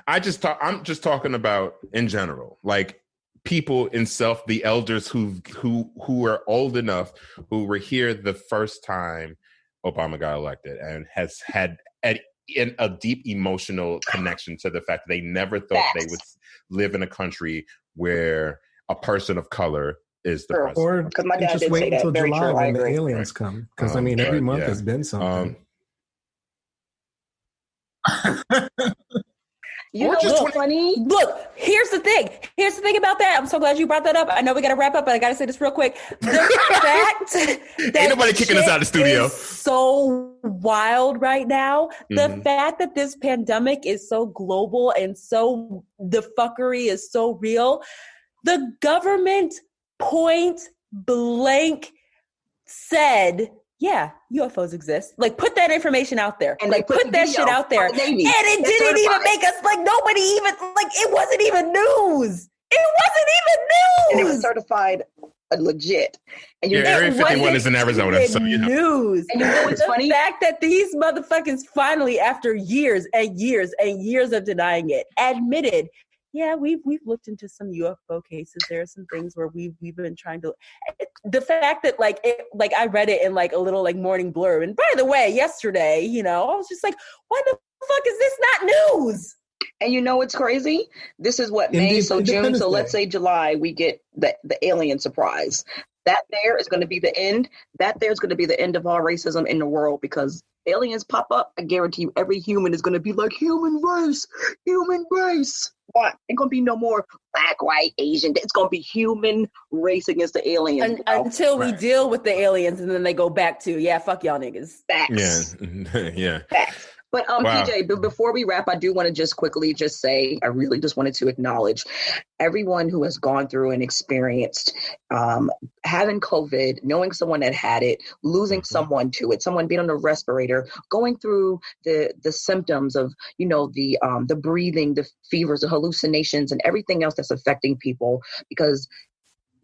Speaker 1: I'm just talking about in general, like people in the elders who are old enough, who were here the first time Obama got elected and has had in a deep emotional connection to the fact that they never thought they would live in a country where a person of color is the president.
Speaker 6: Or
Speaker 5: because my dad
Speaker 6: just
Speaker 5: did
Speaker 6: wait
Speaker 5: say that.
Speaker 6: until
Speaker 5: Very
Speaker 6: July
Speaker 5: true. I
Speaker 6: when the
Speaker 5: agree.
Speaker 6: aliens come. Because every month has been something.
Speaker 5: You know what's funny?
Speaker 4: Look, here's the thing. Here's the thing about that. I'm so glad you brought that up. I know we got to wrap up, but I got to say this real quick. The fact that
Speaker 1: ain't nobody kicking us out of the studio.
Speaker 4: Is so wild right now. The fact that this pandemic is so global and so the fuckery is so real. The government point blank said, yeah, UFOs exist. Like, put that information out there.
Speaker 5: And
Speaker 4: like, put that shit out there. And it didn't even make us, like, nobody even, like, it wasn't even news. It wasn't even news.
Speaker 5: And it was certified legit. And
Speaker 1: Area 51 is in Arizona, so you know.
Speaker 4: News.
Speaker 5: And you know what's funny?
Speaker 4: The fact that these motherfuckers finally, after years and years and years of denying it, admitted, yeah, we've looked into some UFO cases. There are some things where we've been trying to. The fact that like I read it in like a little like morning blurb. And by the way, yesterday, you know, I was just like, why the fuck is this not news?
Speaker 5: And you know what's crazy? This is what May, so June, so let's say July, we get the alien surprise. That there is going to be the end. That there is going to be the end of all racism in the world, because aliens pop up. I guarantee you every human is going to be like, human race. What? Ain't going to be no more black, white, Asian. It's going to be human race against the aliens.
Speaker 4: Until we deal with the aliens, and then they go back to, yeah, fuck y'all niggas.
Speaker 5: Facts.
Speaker 1: Yeah.
Speaker 5: Facts. But
Speaker 1: Wow.
Speaker 5: PJ, before we wrap, I do want to just quickly just say, I really just wanted to acknowledge everyone who has gone through and experienced having COVID, knowing someone that had it, losing someone to it, someone being on a respirator, going through the symptoms of, you know, the breathing, the fevers, the hallucinations, and everything else that's affecting people, because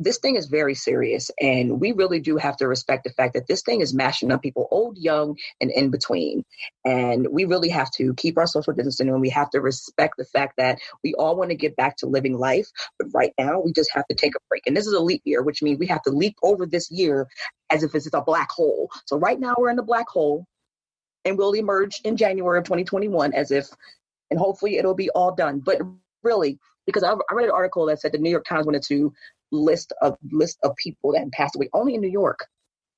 Speaker 5: this thing is very serious, and we really do have to respect the fact that this thing is mashing up people, old, young, and in between. And we really have to keep our social distancing, and we have to respect the fact that we all want to get back to living life. But right now, we just have to take a break. And this is a leap year, which means we have to leap over this year as if it's a black hole. So right now, we're in the black hole, and we'll emerge in January of 2021 as if, and hopefully it'll be all done. But really, because I read an article that said the New York Times wanted to list of people that passed away only in New York,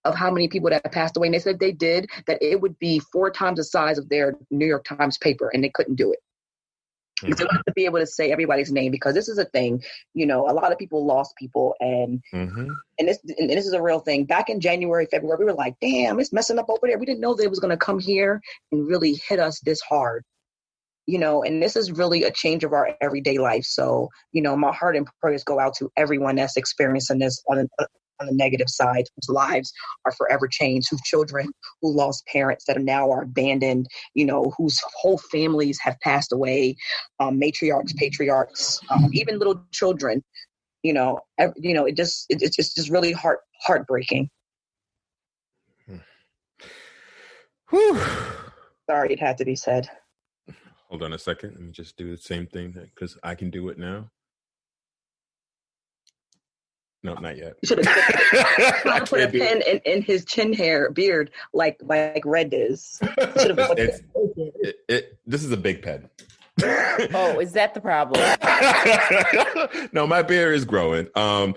Speaker 5: of how many people that passed away. And they said they did, that it would be 4 times the size of their New York Times paper, and they couldn't do it. Because they wanted to be able to say everybody's name, because this is a thing, a lot of people lost people, and this is a real thing. Back in January, February, we were like, damn, it's messing up over there. We didn't know that it was going to come here and really hit us this hard, and this is really a change of our everyday life. So, my heart and prayers go out to everyone that's experiencing this on the negative side, whose lives are forever changed, whose children who lost parents that are abandoned, whose whole families have passed away, matriarchs, patriarchs, even little children, it's just really heartbreaking.
Speaker 1: Whew.
Speaker 5: Sorry, it had to be said.
Speaker 1: Hold on a second. Let me just do the same thing because I can do it now. No, not yet.
Speaker 5: You should have put a pen in his chin hair beard like Red is.
Speaker 1: This is a big pen.
Speaker 4: Oh, is that the problem?
Speaker 1: No, my beard is growing. So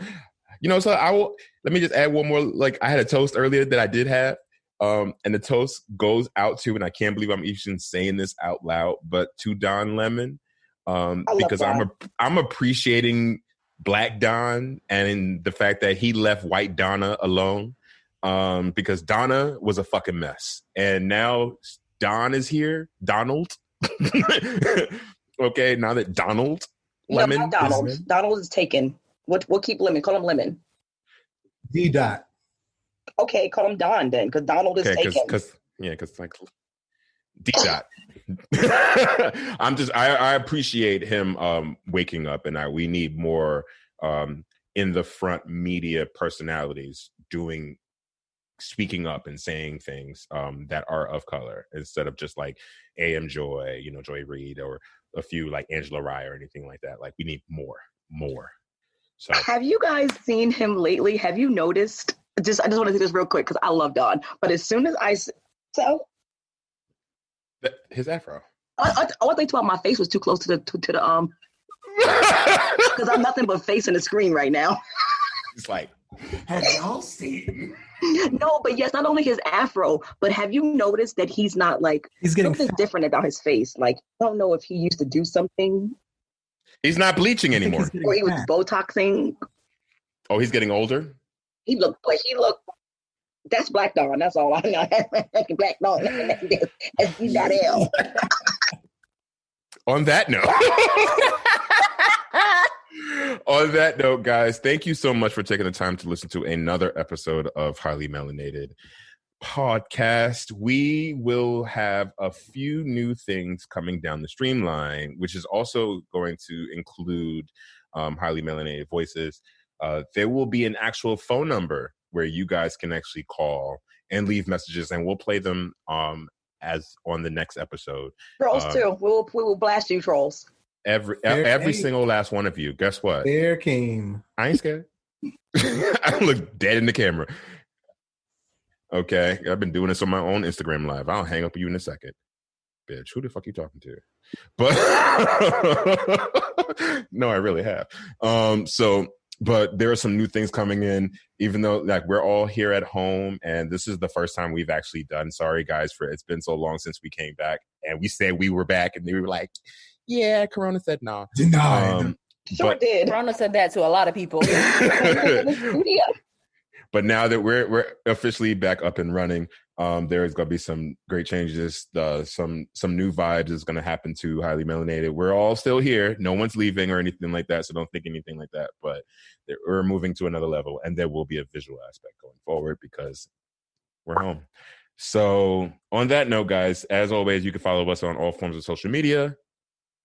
Speaker 1: let me just add one more. Like, I had a toast earlier that I did have. And the toast goes out to, and I can't believe I'm even saying this out loud, but to Don Lemon, because I'm appreciating Black Don and the fact that he left white Donna alone, because Donna was a fucking mess, and now Don is here. Donald. Okay, now that Donald Lemon,
Speaker 5: Donald is taken. We'll keep Lemon. Call him Lemon.
Speaker 6: D. Dot.
Speaker 5: Okay, call him Don then, because Donald is taken.
Speaker 1: Because like D. Dot. I appreciate him waking up, and we need more in the front media personalities speaking up and saying things that are of color, instead of just like A.M. Joy, Joy Reid, or a few like Angela Rye or anything like that. Like, we need more. So,
Speaker 5: have you guys seen him lately? Have you noticed? I just want to do this real quick because I love Don. But as soon as
Speaker 1: his afro.
Speaker 5: I think my face was too close to the because I'm nothing but face in the screen right now.
Speaker 1: It's like, have y'all seen?
Speaker 5: No, but yes, not only his afro, but have you noticed that he's not like,
Speaker 6: he's getting
Speaker 5: something different about his face? Like, I don't know if he used to do something.
Speaker 1: He's not bleaching anymore.
Speaker 5: Or he was Botoxing.
Speaker 1: Oh, he's getting older?
Speaker 5: He looked, that's Black Dawn. That's all I know. Black Dawn. That's D.L.
Speaker 1: On that note, guys, thank you so much for taking the time to listen to another episode of Highly Melanated Podcast. We will have a few new things coming down the streamline, which is also going to include Highly Melanated Voices. There will be an actual phone number where you guys can actually call and leave messages, and we'll play them as on the next episode.
Speaker 5: Trolls too. We will blast you, trolls.
Speaker 1: Every single last one of you. Guess what?
Speaker 6: There came.
Speaker 1: I ain't scared. I look dead in the camera. Okay, I've been doing this on my own Instagram live. I'll hang up with you in a second. Bitch, who the fuck you talking to? But no, I really have. But there are some new things coming in, even though like we're all here at home, and this is the first time we've actually done. Sorry guys for it's been so long since we came back, and we said we were back, and they were like, "Yeah, Corona said no."
Speaker 6: Denied.
Speaker 5: Sure did.
Speaker 4: Corona said that to a lot of people.
Speaker 1: But now that we're officially back up and running, there's going to be some great changes. Some new vibes is going to happen to Highly Melanated. We're all still here. No one's leaving or anything like that, so don't think anything like that. But we're moving to another level, and there will be a visual aspect going forward because we're home. So on that note, guys, as always, you can follow us on all forms of social media.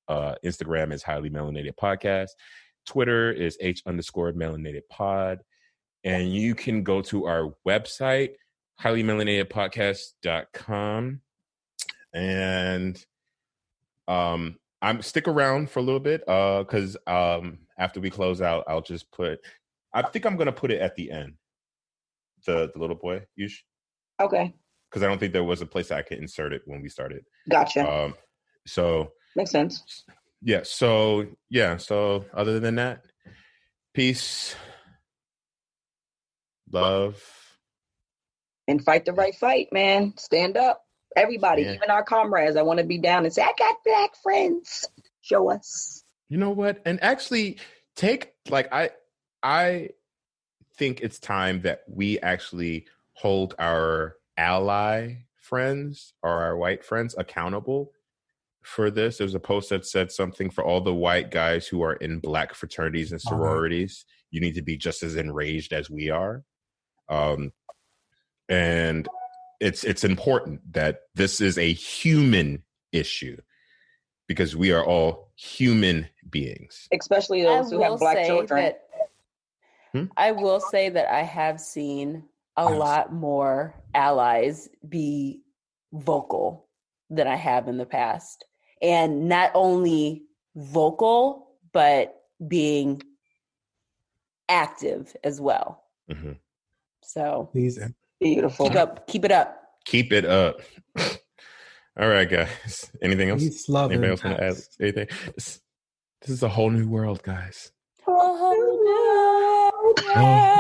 Speaker 1: Instagram is Highly Melanated Podcast. Twitter is H_Melanated And you can go to our website, highlymelanatedpodcast.com. And I'm stick around for a little bit because after we close out, I'll just I think I'm going to put it at the end. The little boy, Yush.
Speaker 5: Okay.
Speaker 1: Because I don't think there was a place I could insert it when we started.
Speaker 5: Gotcha.
Speaker 1: So
Speaker 5: makes sense.
Speaker 1: Yeah. So other than that, peace. love,
Speaker 5: and fight the right fight, man. Stand up. Everybody, even our comrades. I want to be down and say, I got black friends. Show us.
Speaker 1: You know what? And actually I think it's time that we actually hold our ally friends or our white friends accountable for this. There's a post that said something for all the white guys who are in black fraternities and sororities. You need to be just as enraged as we are. And it's important that this is a human issue because we are all human beings.
Speaker 5: Especially those who have black children.
Speaker 4: I will say that I have seen a lot more allies be vocal than I have in the past. And not only vocal, but being active as well.
Speaker 1: Mm-hmm.
Speaker 4: So
Speaker 5: beautiful.
Speaker 4: Keep it up.
Speaker 1: Keep it up. All right, guys. Anything else? Anybody else want to add anything? This is a whole new world, guys.
Speaker 4: A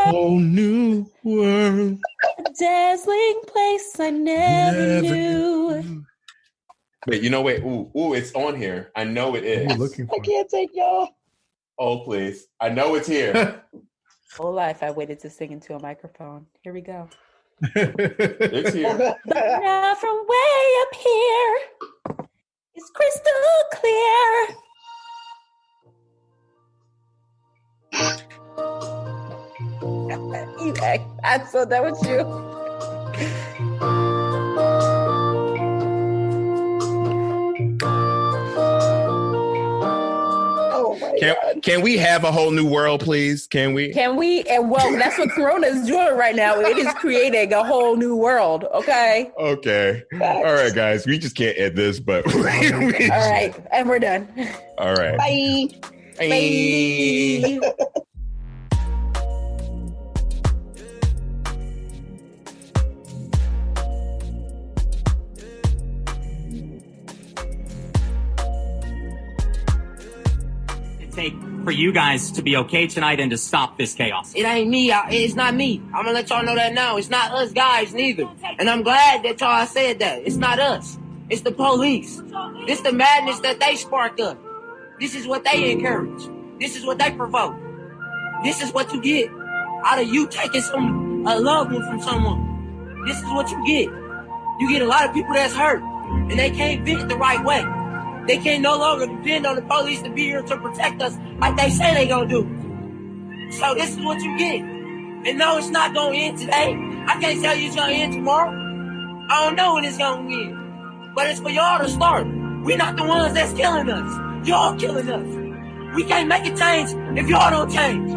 Speaker 1: whole new world.
Speaker 4: A dazzling place I never knew.
Speaker 1: Wait, wait. Ooh, it's on here. I know it is.
Speaker 5: I can't take y'all.
Speaker 1: Oh, please. I know it's here.
Speaker 4: Whole life I waited to sing into a microphone. Here we go.
Speaker 1: It's here.
Speaker 4: But now from way up here, it's crystal clear. I saw that with you.
Speaker 1: Can we have a whole new world, please? Can we?
Speaker 4: And well, that's what Corona is doing right now. It is creating a whole new world. Okay.
Speaker 1: Okay. All right, guys. We just can't end this, but all
Speaker 4: right, and we're done.
Speaker 1: All right.
Speaker 5: Bye.
Speaker 4: Bye.
Speaker 7: For you guys to be okay tonight and to stop this chaos.
Speaker 8: It ain't me. It's not me. I'm gonna let y'all know that now. It's not us guys neither. And I'm glad that y'all said that. It's not us. It's the police. This the madness that they sparked up. This is what they encourage. This is what they provoke. This is what you get out of you taking a loved one from someone. This is what you get. You get a lot of people that's hurt and they can't vent the right way. They can no longer depend on the police to be here to protect us like they say they gonna do. So this is what you get. And no, it's not gonna end today. I can't tell you it's gonna end tomorrow. I don't know when it's gonna end. But it's for y'all to start. We're not the ones that's killing us. Y'all killing us. We can't make a change if y'all don't change.